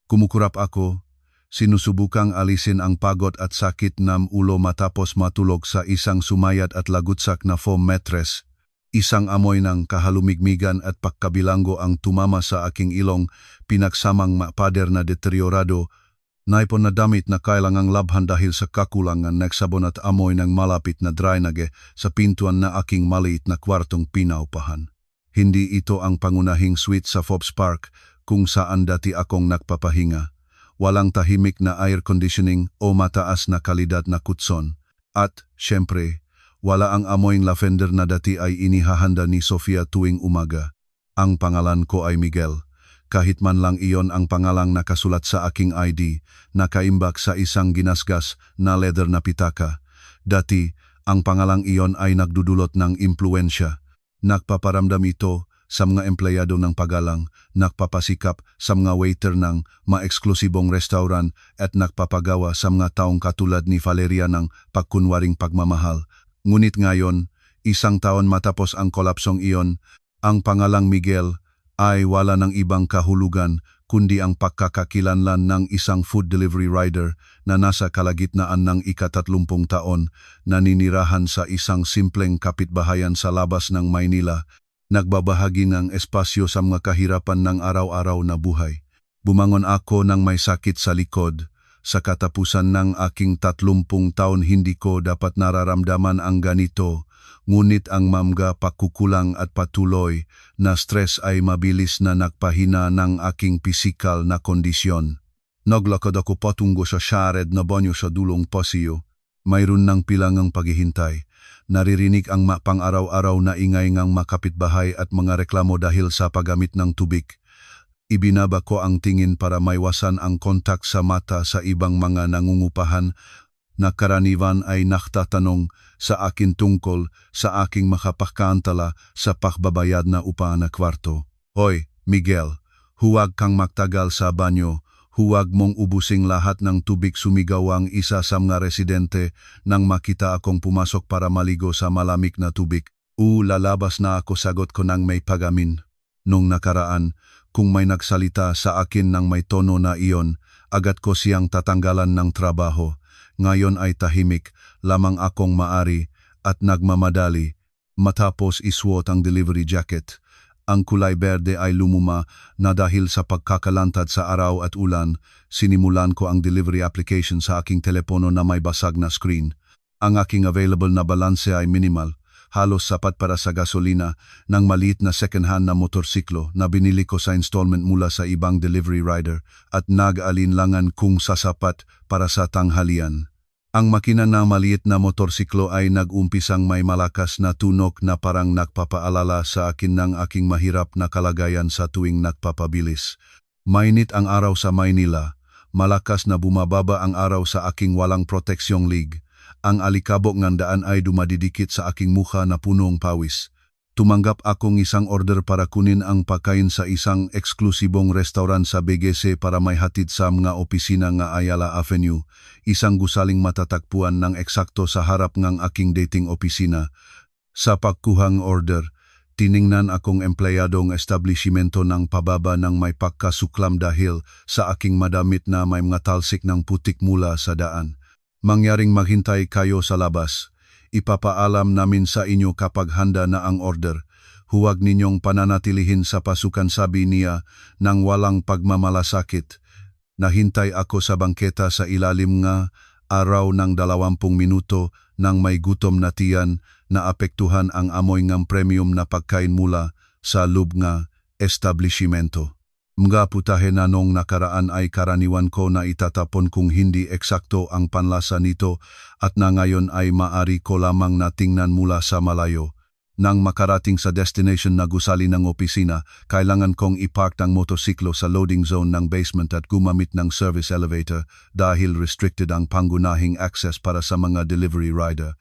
Kumukurap ako, sinusubukang alisin ang pagod at sakit ng ulo matapos matulog sa isang sumayat at lagutsak na foam mattress. Isang amoy ng kahalumigmigan at pagkabilanggo ang tumama sa aking ilong, pinagsamang mapader na deteriorado, naipon na damit na kailangang labhan dahil sa kakulangan nagsabon at amoy ng malapit na drainage sa pintuan na aking maliit na kwartong pinaupahan. Hindi ito ang pangunahing suite sa Forbes Park kung saan dati akong nagpapahinga. Walang tahimik na air conditioning o mataas na kalidad na kutson. At, syempre, wala ang amoy lavender na dati ay inihahanda ni Sofia tuwing umaga. Ang pangalan ko ay Miguel. Kahit man lang iyon ang pangalang nakasulat sa aking ID, nakaimbak sa isang ginasgas na leather na pitaka. Dati, ang pangalang iyon ay nagdudulot ng impluensya. Nagpaparamdam ito sa mga empleyado ng pagalang, nagpapasikap sa mga waiter ng maeksklusibong restaurant at nagpapagawa sa mga taong katulad ni Valeria ng pagkunwaring pagmamahal. Ngunit ngayon, isang taon matapos ang kolapsong iyon, ang pangalang Miguel ay wala ng ibang kahulugan kundi ang pagkakakilanlan ng isang food delivery rider na nasa kalagitnaan ng ika-30 taon, naninirahan sa isang simpleng kapitbahayan sa labas ng Maynila, nagbabahagi ng espasyo sa mga kahirapan ng araw-araw na buhay. Bumangon ako nang may sakit sa likod. Sa katapusan ng aking 30 taon hindi ko dapat nararamdaman ang ganito. Ngunit ang mamga pakukulang at patuloy na stress ay mabilis na nagpahina ng aking pisikal na kondisyon. Naglakad ako patungo sa shared na banyo sa dulong pasiyo. Mayroon ng pilangang paghihintay. Naririnig ang pang-araw-araw na ingay ng makapitbahay at mga reklamo dahil sa paggamit ng tubig. Ibinaba ko ang tingin para maiwasan ang kontak sa mata sa ibang mga nangungupahan na karaniwan ay naktatanong sa akin tungkol sa aking makapagkaantala sa pakbabayad na upa na kwarto. Hoy, Miguel, huwag kang magtagal sa banyo. Huwag mong ubusing lahat ng tubig, sumigaw ang isa sa mga residente nang makita akong pumasok para maligo sa malamig na tubig. Lalabas na ako, sagot ko nang may pagamin. Nung nakaraan, kung may nagsalita sa akin ng may tono na iyon, agad ko siyang tatanggalan ng trabaho. Ngayon ay tahimik, lamang akong maari at nagmamadali. Matapos isuot ang delivery jacket, ang kulay berde ay lumuma na dahil sa pagkakalantad sa araw at ulan, sinimulan ko ang delivery application sa aking telepono na may basag na screen. Ang aking available na balanse ay minimal. halos sapat para sa gasolina ng maliit na second-hand na motorsiklo na binili ko sa installment mula sa ibang delivery rider at nag-alinlangan kung sasapat para sa tanghalian. Ang makina na maliit na motorsiklo ay nag-umpisang may malakas na tunog na parang nagpapaalala sa akin ng aking mahirap na kalagayan sa tuwing nagpapabilis. Mainit ang araw sa Maynila, malakas na bumababa ang araw sa aking walang proteksyong lig. Ang alikabok ng daan ay dumadidikit sa aking mukha na punong pawis. Tumanggap akong isang order para kunin ang pagkain sa isang eksklusibong restaurant sa BGC para may hatid sa mga opisina nga Ayala Avenue, isang gusaling matatagpuan ng eksakto sa harap ng aking dating opisina. Sa pagkuhang order, tiningnan akong empleyadong establishmento ng pababa ng may pagkasuklam dahil sa aking madamit na may mga talsik ng putik mula sa daan. Mangyaring maghintay kayo sa labas. Ipapaalam namin sa inyo kapag handa na ang order. Huwag ninyong pananatilihin sa pasukan, sabi niya nang walang pagmamalasakit. Nahintay ako sa bangketa sa ilalim nga araw ng 20 minuto nang may gutom na tiyan na apektuhan ang amoy ng premium na pagkain mula sa loob nga establishmento. Mga putahe na nung nakaraan ay karaniwan ko na itatapon kung hindi eksakto ang panlasa nito at na ngayon ay maari ko lamang na tingnan mula sa malayo. Nang makarating sa destination na gusali ng opisina, kailangan kong ipark ang motosiklo sa loading zone ng basement at gumamit ng service elevator dahil restricted ang pangunahing access para sa mga delivery rider.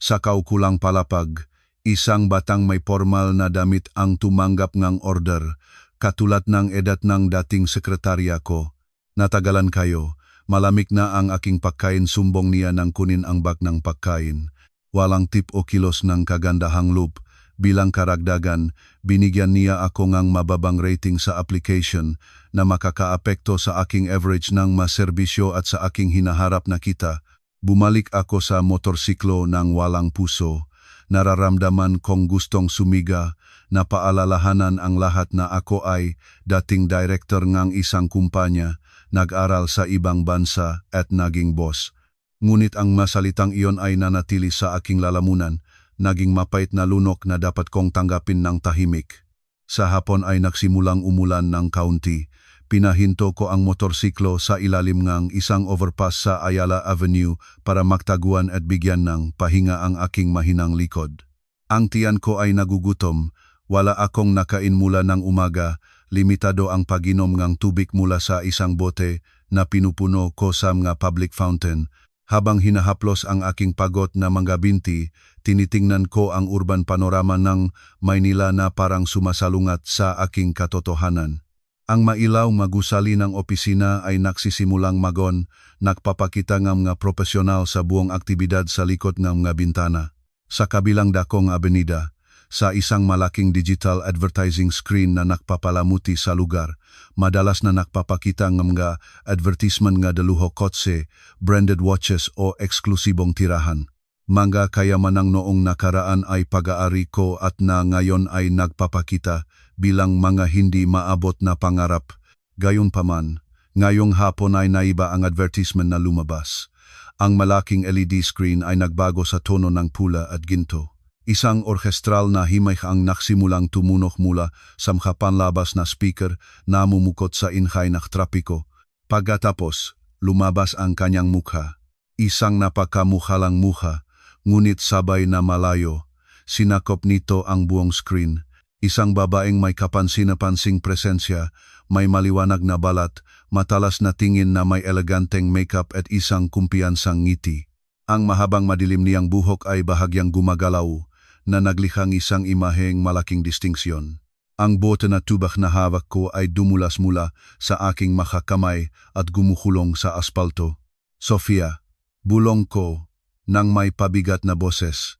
Sa kaukulang palapag, isang batang may formal na damit ang tumanggap ng order. Katulad ng edad ng dating sekretarya ko. Natagalan kayo, malamig na ang aking pagkain, sumbong niya nang kunin ang bag ng pagkain. Walang tip o kilos ng kagandahang loob. Bilang karagdagan, binigyan niya ako ng mababang rating sa application na makakaapekto sa aking average ng maserbisyo at sa aking hinaharap na kita. Bumalik ako sa motorsiklo ng walang puso. Nararamdaman kong gustong sumiga, na paalalahanan ang lahat na ako ay dating director ng isang kumpanya, nag-aral sa ibang bansa at naging boss. Ngunit ang masalitang iyon ay nanatili sa aking lalamunan, naging mapait na lunok na dapat kong tanggapin ng tahimik. Sa hapon ay nagsimulang umulan ng kaunti. Pinahinto ko ang motorsiklo sa ilalim ng isang overpass sa Ayala Avenue para magtaguan at bigyan ng pahinga ang aking mahinang likod. Ang tiyan ko ay nagugutom. Wala akong nakain mula ng umaga, limitado ang pag-inom ng tubig mula sa isang bote na pinupuno ko sa mga public fountain. Habang hinahaplos ang aking pagod na mga binti, tinitingnan ko ang urban panorama ng Maynila na parang sumasalungat sa aking katotohanan. Ang mailaw magusali ng opisina ay nagsisimulang magon, nagpapakita ng mga profesional sa buong aktibidad sa likod ng mga bintana. Sa kabilang dakong abenida, sa isang malaking digital advertising screen na nakpapalamuti sa lugar, madalas na nakpapakita ng mga advertisement nga daluho kotse, branded watches o eksklusibong tirahan. Mga kayamanang noong nakaraan ay pag-aari ko at na ngayon ay nagpapakita bilang mga hindi maabot na pangarap. Gayunpaman, ngayong hapon ay naiba ang advertisement na lumabas. Ang malaking LED screen ay nagbago sa tono ng pula at ginto. Isang orkestral na himay ang naksimulang tumunok mula sa mga panlabas na speaker na mumukot sa inhay ng trapiko. Pagkatapos, lumabas ang kanyang mukha. Isang napakamukhalang mukha, ngunit sabay na malayo. Sinakop nito ang buong screen. Isang babaeng may kapansin-napansing presensya, may maliwanag na balat, matalas na tingin na may eleganteng makeup at isang kumpiyansang ngiti. Ang mahabang madilim niyang buhok ay bahagyang gumagalaw, na naglikhang isang imaheng malaking distinksyon. Ang bote na tubak na hawak ko ay dumulas mula sa aking makakamay at gumukulong sa aspalto. Sofia, bulong ko, nang may pabigat na boses.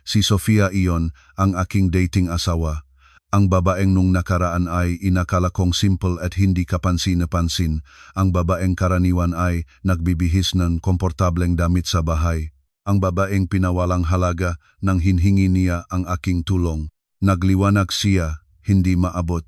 Si Sofia iyon ang aking dating asawa. Ang babaeng nung nakaraan ay inakala kong simple at hindi kapansin-napansin. Ang babaeng karaniwan ay nagbibihis ng komportableng damit sa bahay. Ang babaeng pinawalang halaga nang hinhingi niya ang aking tulong. Nagliwanag siya, hindi maabot.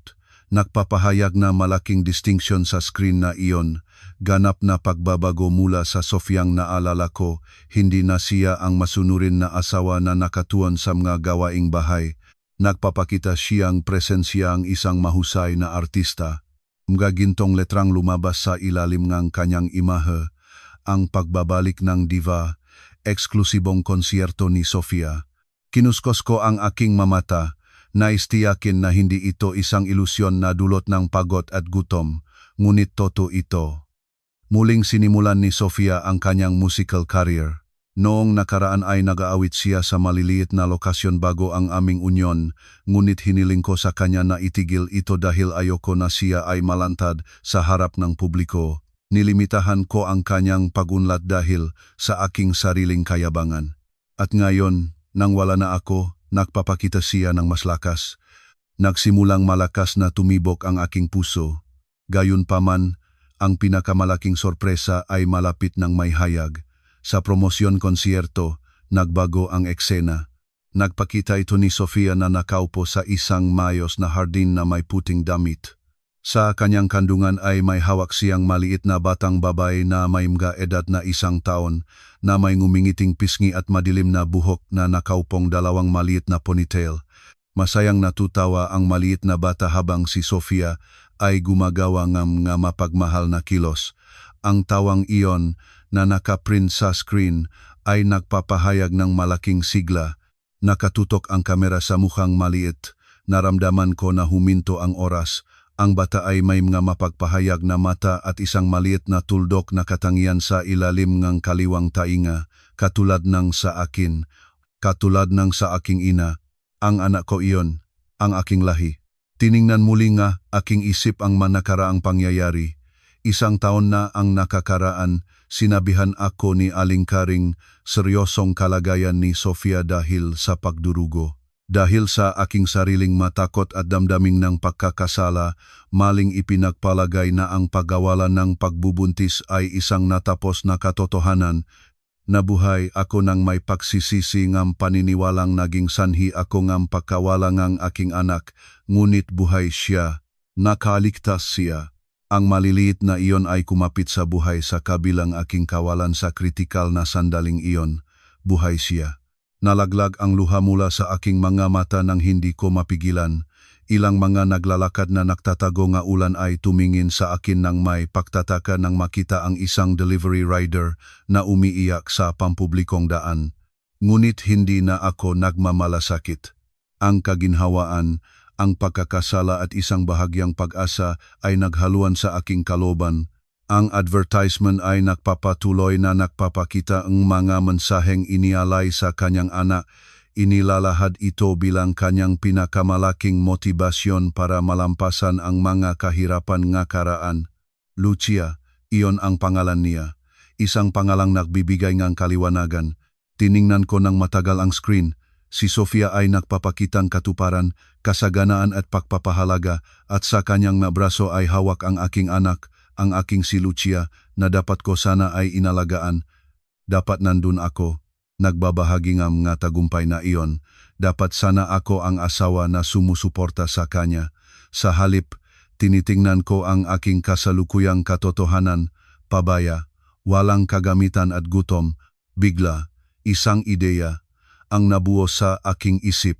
Nagpapahayag na malaking distinction sa screen na iyon. Ganap na pagbabago mula sa Sofiang naalala ko, hindi na siya ang masunurin na asawa na nakatuon sa mga gawaing bahay. Nagpapakita siyang presensya ang isang mahusay na artista. Mga gintong letrang lumabas sa ilalim ng kanyang imahe, ang pagbabalik ng diva, eksklusibong konsyerto ni Sofia. Kinuskos ko ang aking mamata, naistiyakin na hindi ito isang ilusyon na dulot ng pagod at gutom, ngunit totoo ito. Muling sinimulan ni Sofia ang kanyang musical career. Noong nakaraan ay nag-aawit siya sa maliliit na lokasyon bago ang aming unyon, ngunit hiniling ko sa kanya na itigil ito dahil ayoko na siya ay malantad sa harap ng publiko. Nilimitahan ko ang kanyang pagunlad dahil sa aking sariling kayabangan. At ngayon, nang wala na ako, nagpapakita siya ng mas lakas. Nagsimulang malakas na tumibok ang aking puso. Gayunpaman, ang pinakamalaking sorpresa ay malapit ng may hayag. Sa promosyon konsyerto, nagbago ang eksena. Nagpakita ito ni Sofia na nakaupo sa isang mayos na hardin na may puting damit. Sa kanyang kandungan ay may hawak siyang maliit na batang babae na may mga edad na 1 taon, na may ngumingiting pisngi at madilim na buhok na nakaupong 2 maliit na ponytail. Masayang natutawa ang maliit na bata habang si Sofia ay gumagawa ng mga mapagmahal na kilos. Ang tawang iyon na nakaprint sa screen ay nagpapahayag ng malaking sigla. Nakatutok ang kamera sa mukhang maliit. Naramdaman ko na huminto ang oras. Ang bata ay may mga mapagpahayag na mata at isang maliit na tuldok na katangian sa ilalim ng kaliwang tainga, katulad ng sa akin, katulad ng sa aking ina. Ang anak ko iyon, ang aking lahi. Tiningnan muli nga aking isip ang manakaraang pangyayari. 1 taon na ang nakakaraan, sinabihan ako ni Aling Karing seryosong kalagayan ni Sofia dahil sa pagdurugo. Dahil sa aking sariling matakot at damdaming ng pagkakasala, maling ipinagpalagay na ang paggawalan ng pagbubuntis ay isang natapos na katotohanan. Nabuhay ako ng may pagsisisi ng paniniwalang naging sanhi ako ng pagkawala ng aking anak, ngunit buhay siya. Nakaligtas siya. Ang maliliit na iyon ay kumapit sa buhay sa kabilang aking kawalan sa kritikal na sandaling iyon. Buhay siya. Nalaglag ang luha mula sa aking mga mata nang hindi ko mapigilan. Ilang mga naglalakad na nagtatago nga ulan ay tumingin sa akin nang may pagtataka nang makita ang isang delivery rider na umiiyak sa pampublikong daan. Ngunit hindi na ako nagmamalasakit. Ang kaginhawaan, ang pagkakasala at isang bahagyang pag-asa ay naghaluan sa aking kaloban. Ang advertisement ay nagpapatuloy na nagpapakita ang mga mensaheng inialay sa kanyang anak. Inilalahad ito bilang kanyang pinakamalaking motibasyon para malampasan ang mga kahirapan nga karaan. Lucia, iyon ang pangalan niya. Isang pangalang nagbibigay ng kaliwanagan. Tiningnan ko ng matagal ang screen. Si Sofia ay nagpapakitang katuparan, kasaganaan at pagpapahalaga, at sa kanyang na braso ay hawak ang aking anak, ang aking si Lucia, na dapat ko sana ay inalagaan. Dapat nandun ako. Nagbabahagi ng mga tagumpay na iyon. Dapat sana ako ang asawa na sumusuporta sa kanya. Sa halip, tinitingnan ko ang aking kasalukuyang katotohanan, pabaya, walang kagamitan at gutom. Bigla, isang ideya ang nabuo sa aking isip.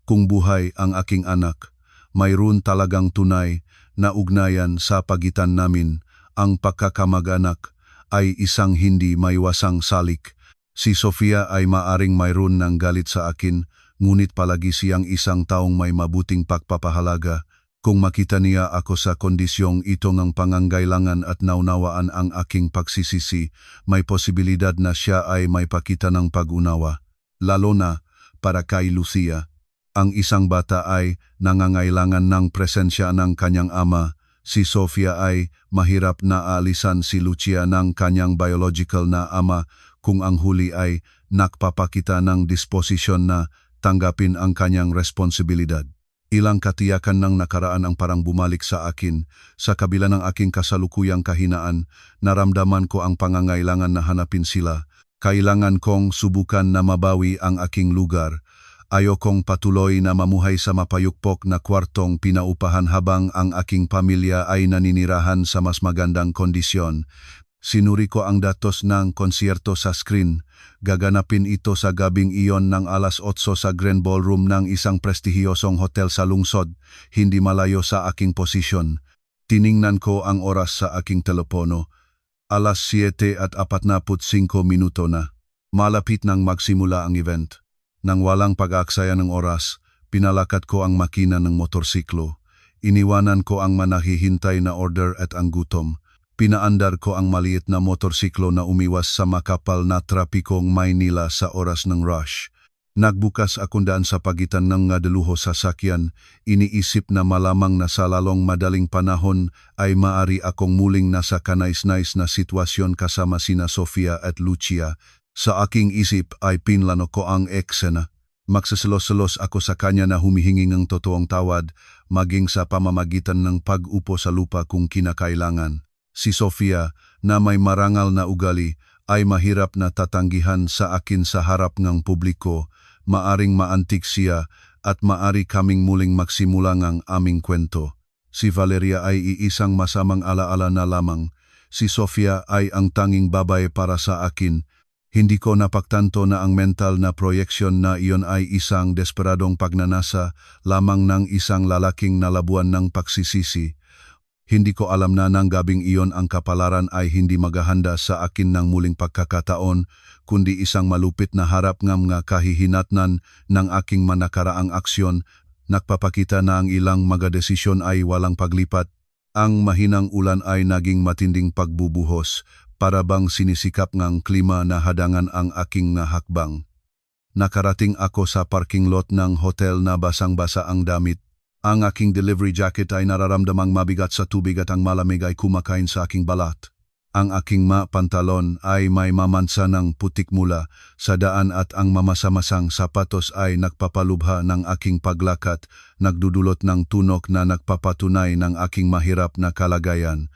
Kung buhay ang aking anak, mayroon talagang tunay na ugnayan sa pagitan namin. Ang pagkakamag-anak ay isang hindi maiwasang salik. Si Sofia ay maaring mayroon ng galit sa akin, ngunit palagi siyang isang taong may mabuting pagpapahalaga. Kung makita niya ako sa kondisyong ito ng pangangailangan at naunawaan ang aking pagsisisi, may posibilidad na siya ay may pakita ng pag-unawa. Lalo na para kay Lucia. Ang isang bata ay nangangailangan ng presensya ng kanyang ama. Si Sofia ay mahirap na aalisan si Lucia ng kanyang biological na ama kung ang huli ay nakpapakita ng disposisyon na tanggapin ang kanyang responsibilidad. Ilang katiyakan ng nakaraan ang parang bumalik sa akin. Sa kabila ng aking kasalukuyang kahinaan, naramdaman ko ang pangangailangan na hanapin sila. Kailangan kong subukan na mabawi ang aking lugar. Ayokong patuloy na mamuhay sa mapayukpok na kwartong pinaupahan habang ang aking pamilya ay naninirahan sa mas magandang kondisyon. Sinuri ko ang datos ng konsyerto sa screen. Gaganapin ito sa gabing iyon ng alas 8 sa Grand Ballroom ng isang prestihiyosong hotel sa lungsod, hindi malayo sa aking posisyon. Tiningnan ko ang oras sa aking telepono. Alas 7:45 na. Malapit nang magsimula ang event. Nang walang pag-aaksaya ng oras, pinalakat ko ang makina ng motorsiklo. Iniwanan ko ang manahihintay na order at ang gutom. Pinaandar ko ang maliit na motorsiklo na umiwas sa makapal na trapikong Maynila sa oras ng rush. Nagbukas akong daan sa pagitan ng nga daluho sasakyan, iniisip na malamang na sa lalong madaling panahon ay maari akong muling nasa kanais-nais na sitwasyon kasama sina Sofia at Lucia. Sa aking isip ay pinlano ko ang eksena. Magsaselos-selos ako sa kanya na humihingi ng totoong tawad, maging sa pamamagitan ng pag-upo sa lupa kung kinakailangan. Si Sofia, na may marangal na ugali, ay mahirap na tatanggihan sa akin sa harap ng publiko, maaring maantik siya at maari kaming muling magsimula ng aming kwento. Si Valeria ay iisang masamang alaala na lamang. Si Sofia ay ang tanging babae para sa akin. Hindi ko napagtanto na ang mental na proyeksyon na iyon ay isang desperadong pagnanasa lamang ng isang lalaking nalabuan ng pagsisisi. Hindi ko alam na nang gabing iyon ang kapalaran ay hindi maghahanda sa akin ng muling pagkakataon, kundi isang malupit na harap ng mga kahihinatnan ng aking manakaraang aksyon. Nagpapakita na ang ilang mga desisyon ay walang paglipat. Ang mahinang ulan ay naging matinding pagbubuhos, para bang sinisikap ngang klima na hadangan ang aking hakbang. Nakarating ako sa parking lot ng hotel na basang-basa ang damit. Ang aking delivery jacket ay nararamdamang mabigat sa tubig at ang malamig ay kumakain sa aking balat. Ang aking pantalon ay may mamansa ng putik mula sa daan at ang mamasa-masang sapatos ay nagpapalubha ng aking paglakat, nagdudulot ng tunok na nagpapatunay ng aking mahirap na kalagayan.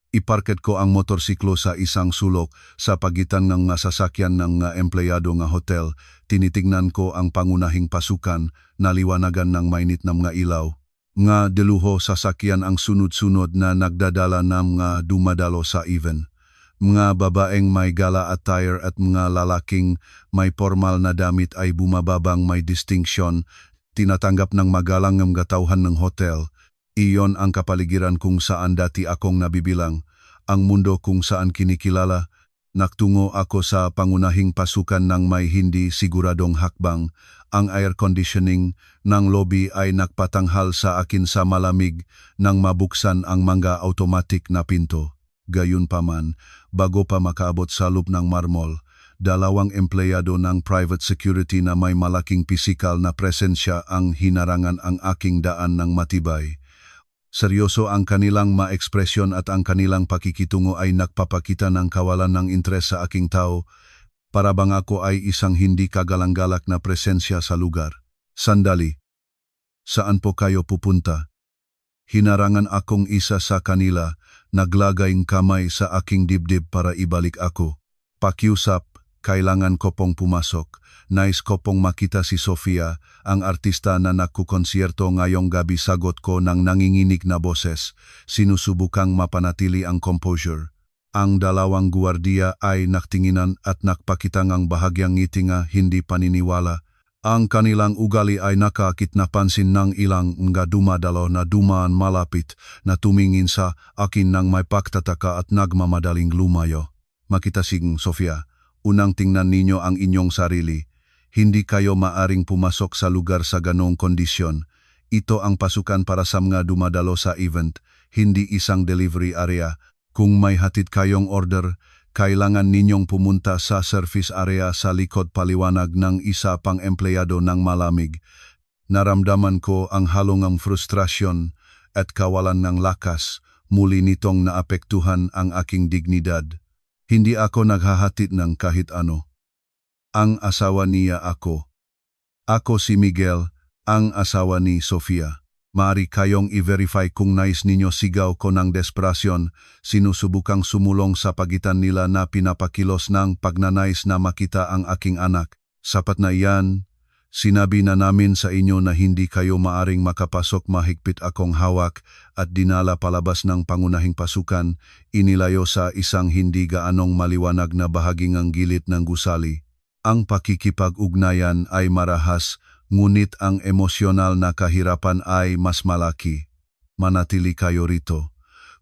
Iparket ko ang motorsiklo sa isang sulok sa pagitan ng sasakyan ng empleyado ng hotel. Tinitignan ko ang pangunahing pasukan, naliwanagan ng mainit na mga ilaw. Nga deluho sasakyan ang sunod-sunod na nagdadala ng mga dumadalo sa event. Mga babaeng may gala attire at mga lalaking may formal na damit ay bumababang may distinction, tinatanggap ng magalang ng gatauhan ng hotel. Iyon ang kapaligiran kung saan dati akong nabibilang, ang mundo kung saan kinikilala. Naktungo ako sa pangunahing pasukan ng may hindi siguradong hakbang. Ang air conditioning ng lobby ay nagpatanghal sa akin sa malamig nang mabuksan ang mga automatic na pinto. Gayunpaman, bago pa makaabot sa loob ng marmol, dalawang empleyado ng private security na may malaking pisikal na presensya ang hinarangan ang aking daan ng matibay. Seryoso ang kanilang maekspresyon at ang kanilang pakikitungo ay nagpapakita ng kawalan ng interes sa aking tao, para bang ako ay isang hindi kagalang-galak na presensya sa lugar. Sandali. Saan po kayo pupunta? Hinarangan akong isa sa kanila, naglagayng kamay sa aking dibdib para ibalik ako. Pakiusap, kailangan ko pong pumasok. Nais ko pong makita si Sofia, ang artista na nagkukonsyerto ngayong gabi. Sagot ko ng nanginginig na boses, sinusubukang mapanatili ang composure. Ang dalawang guwardiya ay naktinginan at nakpakita ng bahagyang ngiti nga hindi paniniwala. Ang kanilang ugali ay nakakit na pansin ng ilang mga dumadalo na dumaan malapit na tumingin sa akin ng may pagtataka at nagmamadaling lumayo. Makitasing, Sofia, unang tingnan ninyo ang inyong sarili. Hindi kayo maaring pumasok sa lugar sa ganong kondisyon. Ito ang pasukan para sa mga dumadalo sa event, hindi isang delivery area. Kung may hatid kayong order, kailangan ninyong pumunta sa service area sa likod. Paliwanag ng isa pang empleyado ng malamig. Naramdaman ko ang halong frustrasyon at kawalan ng lakas. Muli nitong naapektuhan ang aking dignidad. Hindi ako naghahatid ng kahit ano. Ang asawa niya ako. Ako si Miguel, ang asawa ni Sofia. Maaari kayong i-verify kung nais ninyo. Sigaw ko ng desperasyon, sinusubukang sumulong sa pagitan nila na pinapakilos ng pagnanais na makita ang aking anak. Sapat na iyan, Sinabi na namin sa inyo na hindi kayo maaring makapasok, mahigpit akong hawak at dinala palabas ng pangunahing pasukan, inilayo sa isang hindi gaanong maliwanag na bahaging ang gilid ng gusali. Ang pakikipag-ugnayan ay marahas, ngunit ang emosyonal na kahirapan ay mas malaki. Manatili kayo rito.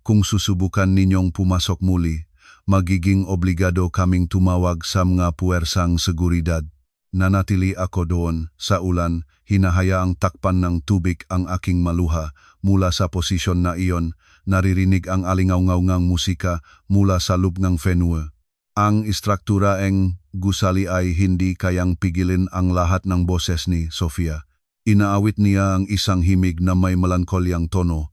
Kung susubukan ninyong pumasok muli, magiging obligado kaming tumawag sa mga puwersang seguridad. Nanatili ako doon, sa ulan, hinahayaang takpan ng tubig ang aking maluha. Mula sa posisyon na iyon, naririnig ang alingaw-ngawngang musika mula sa loob ng venue. Ang istruktura ng gusali ay hindi kayang pigilin ang lahat ng boses ni Sofia. Inaawit niya ang isang himig na may melankolyang tono.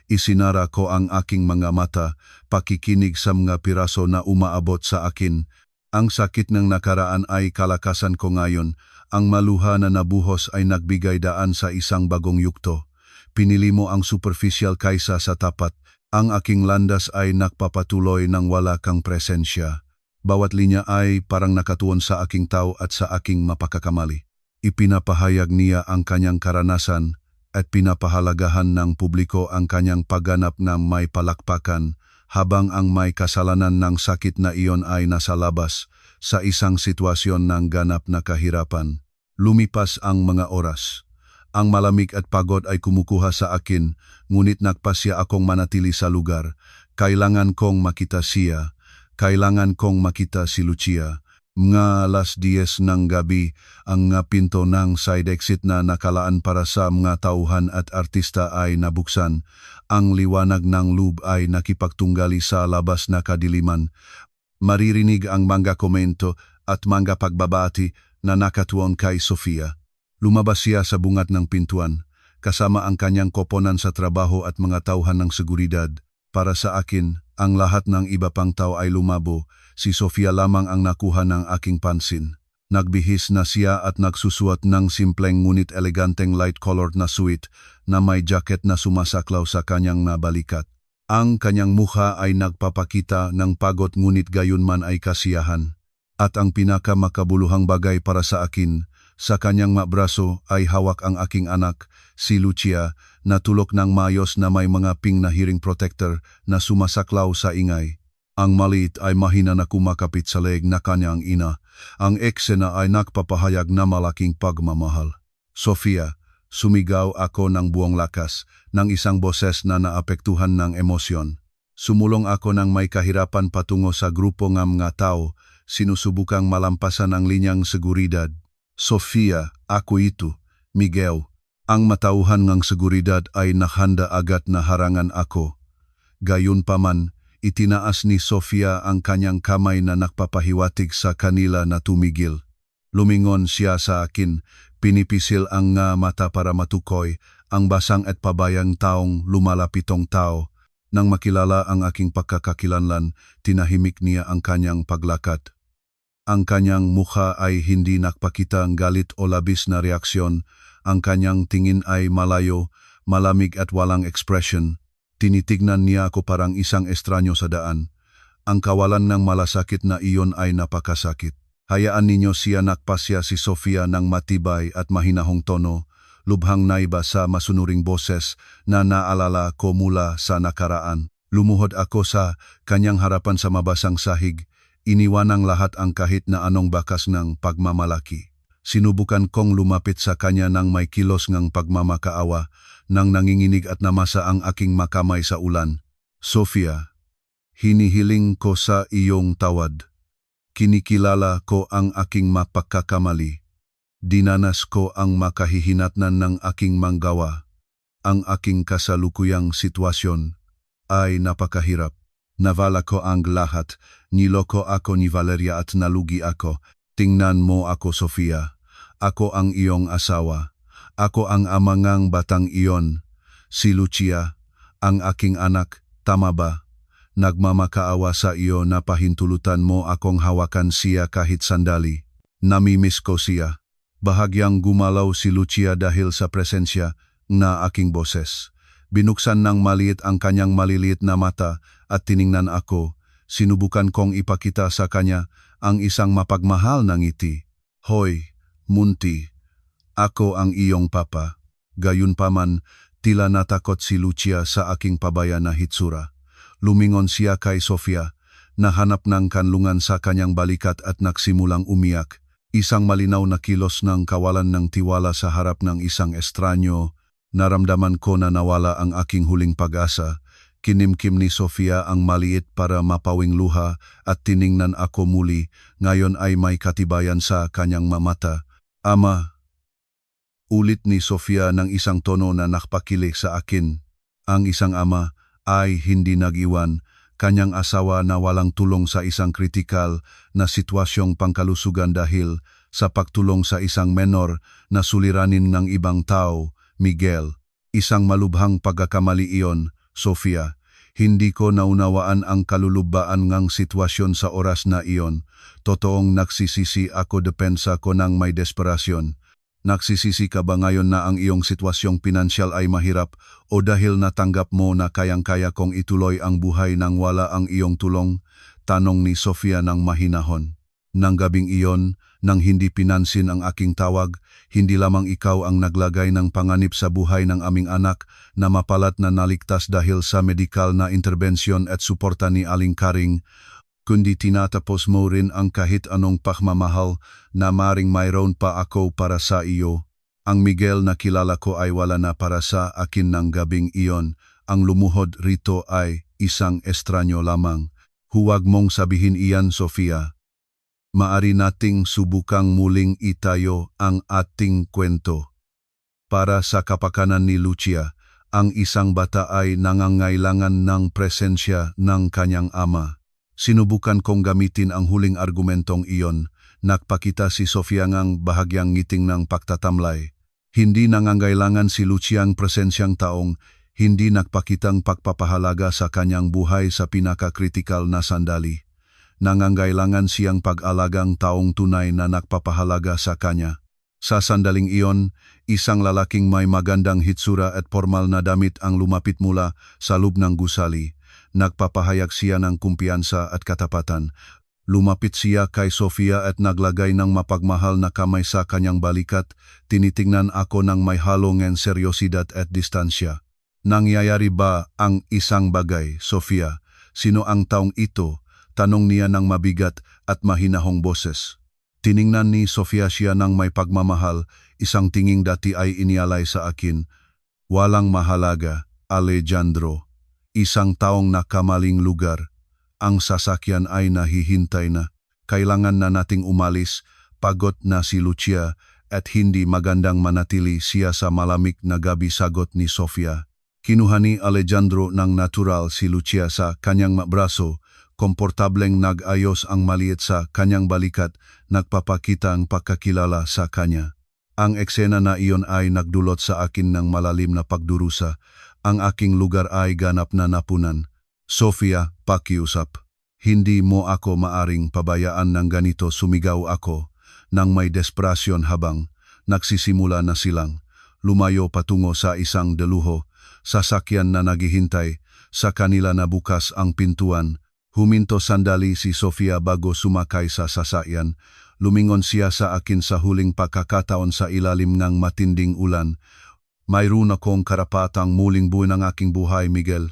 Isinara ko ang aking mga mata, pakikinig sa mga piraso na umaabot sa akin. Ang sakit ng nakaraan ay kalakasan ko ngayon. Ang maluha na nabuhos ay nagbigay daan sa isang bagong yugto. Pinili mo ang superficial kaysa sa tapat. Ang aking landas ay nagpapatuloy ng wala kang presensya. Bawat linya ay parang nakatuon sa aking tao at sa aking mapakakamali. Ipinapahayag niya ang kanyang karanasan at pinapahalagahan ng publiko ang kanyang pagganap na may palakpakan, habang ang may kasalanan ng sakit na iyon ay nasa labas sa isang sitwasyon ng ganap na kahirapan. Lumipas ang mga oras. Ang malamig at pagod ay kumukuha sa akin, ngunit nagpasya akong manatili sa lugar. Kailangan kong makita siya. Kailangan kong makita si Lucia. Mga 10:00 ng gabi, ang pinto ng side exit na nakalaan para sa mga tauhan at artista ay nabuksan. Ang liwanag ng loob ay nakipagtunggali sa labas na kadiliman. Maririnig ang mga komento at mga pagbabati na nakatuon kay Sofia. Lumabas siya sa bungat ng pintuan, kasama ang kanyang koponan sa trabaho at mga tauhan ng seguridad. Para sa akin, ang lahat ng iba pang tao ay lumabo. Si Sofia lamang ang nakuha ng aking pansin. Nagbihis na siya at nagsusuot ng simpleng ngunit eleganteng light-colored na suit na may jacket na sumasaklaw sa kanyang nabalikat. Ang kanyang mukha ay nagpapakita ng pagod ngunit gayunman ay kasiyahan. At ang pinakamakabuluhang bagay para sa akin, sa kanyang mabraso ay hawak ang aking anak, si Lucia, na tulok ng mayos na may mga pink na hearing protector na sumasaklaw sa ingay. Ang maliit ay mahina na kumakapit sa leeg na kanyang ina. Ang eksena ay nagpapahayag na malaking pagmamahal. Sofia, sumigaw ako ng buong lakas, ng isang boses na naapektuhan ng emosyon. Sumulong ako ng may kahirapan patungo sa grupo ng mga tao, sinusubukang malampasan ang linyang seguridad. Sofia, ako ito, Miguel. Ang matauhan ng seguridad ay nakhanda agad na harangan ako. Gayunpaman, itinaas ni Sofia ang kanyang kamay na nagpapahiwatig sa kanila na tumigil. Lumingon siya sa akin, pinipisil ang mata para matukoy ang basang at pabayang taong lumalapitong tao. Nang makilala ang aking pagkakakilanlan, tinahimik niya ang kanyang paglakad. Ang kanyang mukha ay hindi nagpakita ng galit o labis na reaksyon. Ang kanyang tingin ay malayo, malamig at walang ekspresyon. Tinitignan niya ako parang isang estranyo sa daan. Ang kawalan ng malasakit na iyon ay napakasakit. Hayaan ninyo siya, nakpasya si Sofia ng matibay at mahinahong tono, lubhang naiba sa masunuring boses na naalala ko mula sa nakaraan. Lumuhod ako sa kanyang harapan sa mabasang sahig, iniwanang lahat ang kahit na anong bakas ng pagmamalaki. Sinubukan kong lumapit sa kanya ng may kilos ng pagmamakaawa, nang nanginginig at namasa ang aking makamay sa ulan. Sofia, hinihiling ko sa iyong tawad. Kinikilala ko ang aking mapagkakamali. Dinanas ko ang makahihinatnan ng aking manggawa. Ang aking kasalukuyang sitwasyon ay napakahirap. Navala ko ang lahat, niloko ako ni Valeria at nalugi ako. Tingnan mo ako, Sofia. Ako ang iyong asawa. Ako ang ama ng batang iyon. Si Lucia, ang aking anak, tama ba? Nagmamakaawa sa iyo na pahintulutan mo akong hawakan siya kahit sandali. Namimiss ko siya. Bahagyang gumalaw si Lucia dahil sa presensya na aking boses. Binuksan ng maliit ang kanyang maliliit na mata at tiningnan ako. Sinubukan kong ipakita sa kanya ang isang mapagmahal na ngiti. Hoy, Munti, Ako ang iyong papa. Gayunpaman, tila natakot si Lucia sa aking pabaya na hitsura. Lumingon siya kay Sofia, nahanap ng kanlungan sa kanyang balikat at nagsimulang umiyak. Isang malinaw na kilos ng kawalan ng tiwala sa harap ng isang estranyo. Naramdaman ko na nawala ang aking huling pag-asa. Kinimkim ni Sofia ang maliit para mapawing luha at tiningnan ako muli. Ngayon ay may katibayan sa kanyang mamata. Ama, ulit ni Sofia ng isang tono na nakpakilig sa akin. Ang isang ama ay hindi nag-iwan. Kanyang asawa na walang tulong sa isang kritikal na sitwasyong pangkalusugan dahil sa pagtulong sa isang menor na suliranin ng ibang tao, Miguel. Isang malubhang pagkakamali iyon, Sofia. Hindi ko naunawaan ang kalulubaan ngang sitwasyon sa oras na iyon. Totoong nagsisisi ako depensa ko ng may desperasyon. Nagsisisi ka ba ngayon na ang iyong sitwasyong pinansyal ay mahirap o dahil natanggap mo na kayang-kaya kong ituloy ang buhay nang wala ang iyong tulong? Tanong ni Sofia ng mahinahon. Nang gabing iyon, nang hindi pinansin ang aking tawag, hindi lamang ikaw ang naglagay ng panganib sa buhay ng aming anak na mapalat na naligtas dahil sa medikal na interbensyon at suporta ni Aling Karing, kundi tinatapos mo rin ang kahit anong pagmamahal na maring mayroon pa ako para sa iyo. Ang Miguel na kilala ko ay wala na para sa akin ng gabing iyon. Ang lumuhod rito ay isang estranyo lamang. Huwag mong sabihin iyan, Sofia. Maari nating subukang muling itayo ang ating kwento. Para sa kapakanan ni Lucia, ang isang bata ay nangangailangan ng presensya ng kanyang ama. Sinubukan kong gamitin ang huling argumentong iyon. Nagpakita si Sofia ngang bahagyang ngiting ng pagtatamlay. Hindi nangangailangan si Luciang presensyang taong hindi nagpakitang pagpapahalaga sa kanyang buhay sa pinakakritikal na sandali. Nangangailangan siyang pag-alagang taong tunay na nagpapahalaga sa kanya. Sa sandaling iyon, isang lalaking may magandang hitsura at formal na damit ang lumapit mula sa loob ng gusali. Nagpapahayag siya ng kumpiyansa at katapatan. Lumapit siya kay Sofia at naglagay ng mapagmahal na kamay sa kanyang balikat. Tinitingnan ako ng may halong ng seryosidad at distansya. Nangyayari ba ang isang bagay, Sofia? Sino ang taong ito? Tanong niya ng mabigat at mahinahong boses. Tiningnan ni Sofia siya ng may pagmamahal, isang tinging dati ay inialay sa akin. Walang mahalaga, Alejandro. Isang taong nakamaling lugar. Ang sasakyan ay nahihintay na. Kailangan na nating umalis, pagod na si Lucia at hindi magandang manatili siya sa malamig na gabi, sagot ni Sofia. Kinuha ni Alejandro ng natural si Lucia sa kanyang braso. Komportableng nag-ayos ang maliit sa kanyang balikat, nagpapakita ang pagkakilala sa kanya. Ang eksena na iyon ay nagdulot sa akin ng malalim na pagdurusa. Ang aking lugar ay ganap na napunan. Sofia, pakiusap. Hindi mo ako maaring pabayaan ng ganito, sumigaw ako, nang may desperasyon habang nagsisimula na silang lumayo patungo sa isang deluho, sasakyan na naghihintay, sa kanila na bukas ang pintuan. Huminto sandali si Sofia bago sumakay sa sasakyan. Lumingon siya sa akin sa huling pagkakataon sa ilalim ng matinding ulan. Mayroon akong karapatang muling buuin ang aking buhay, Miguel.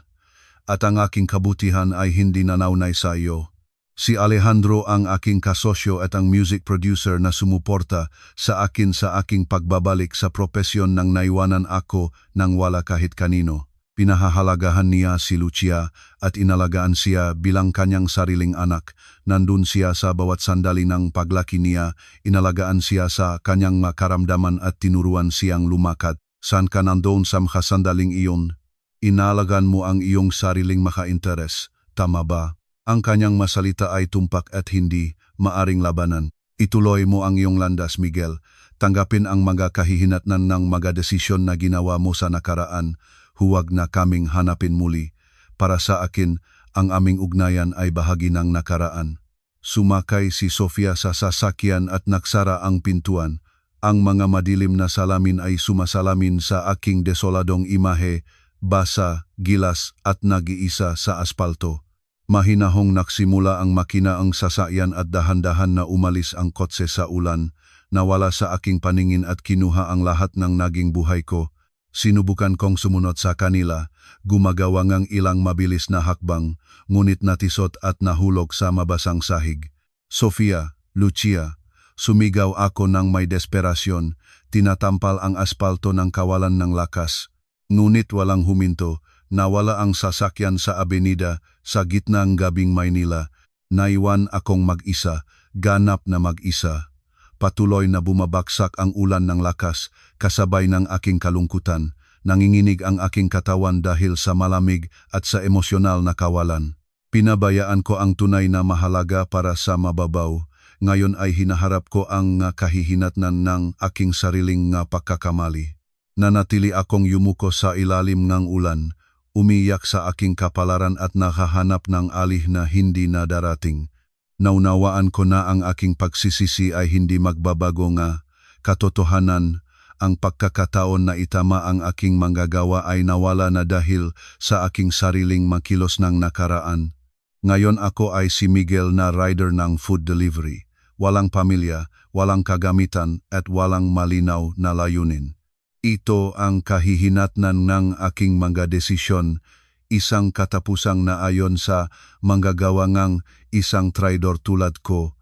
At ang aking kabutihan ay hindi nanaunay sa iyo. Si Alejandro ang aking kasosyo at ang music producer na sumuporta sa akin sa aking pagbabalik sa propesyon nang naiwanan ako nang wala kahit kanino. Pinahahalagahan niya si Lucia at inalagaan siya bilang kanyang sariling anak. Nandun siya sa bawat sandali ng paglaki niya, inalagaan siya sa kanyang makaramdaman at tinuruan siyang lumakad. Saan ka nandoon sa mga sandaling iyon? Inalagaan mo ang iyong sariling maka-interes, tama ba? Ang kanyang masalita ay tumpak at hindi maaring labanan. Ituloy mo ang iyong landas, Miguel. Tanggapin ang mga kahihinatnan ng mga desisyon na ginawa mo sa nakaraan. Huwag na kaming hanapin muli. Para sa akin, ang aming ugnayan ay bahagi ng nakaraan. Sumakay si Sofia sa sasakyan at nagsara ang pintuan. Ang mga madilim na salamin ay sumasalamin sa aking desoladong imahe, basa, gilas at nag-iisa sa aspalto. Mahinahong nagsimula ang makina ang sasakyan at dahan-dahan na umalis ang kotse sa ulan. nawala sa aking paningin at kinuha ang lahat ng naging buhay ko. Sinubukan kong sumunod sa kanila, gumagawa ng ilang mabilis na hakbang, ngunit natisot at nahulog sa mabasang sahig. Sofia, Lucia, sumigaw ako ng may desperasyon, tinatampal ang aspalto ng kawalan ng lakas. Ngunit walang huminto, nawala ang sasakyan sa abenida sa gitna ng gabing Maynila. Naiwan akong mag-isa, ganap na mag-isa. Patuloy na bumabaksak ang ulan ng lakas, kasabay ng aking kalungkutan. Nanginginig ang aking katawan dahil sa malamig at sa emosyonal na kawalan. Pinabayaan ko ang tunay na mahalaga para sa mababaw. Ngayon ay hinaharap ko ang kahihinatnan ng aking sariling pagkakamali. Nanatili akong yumuko sa ilalim ng ulan, umiyak sa aking kapalaran at nakahanap ng alih na hindi na darating. Naunawaan ko na ang aking pagsisisi ay hindi magbabago nga. Katotohanan, ang pagkakataon na itama ang aking manggagawa ay nawala na dahil sa aking sariling makilos ng nakaraan. Ngayon ako ay si Miguel na rider ng food delivery. Walang pamilya, walang kagamitan at walang malinaw na layunin. Ito ang kahihinatnan ng aking mga desisyon, isang katapusang naayon sa manggagawa ngang isang traidor tulad ko,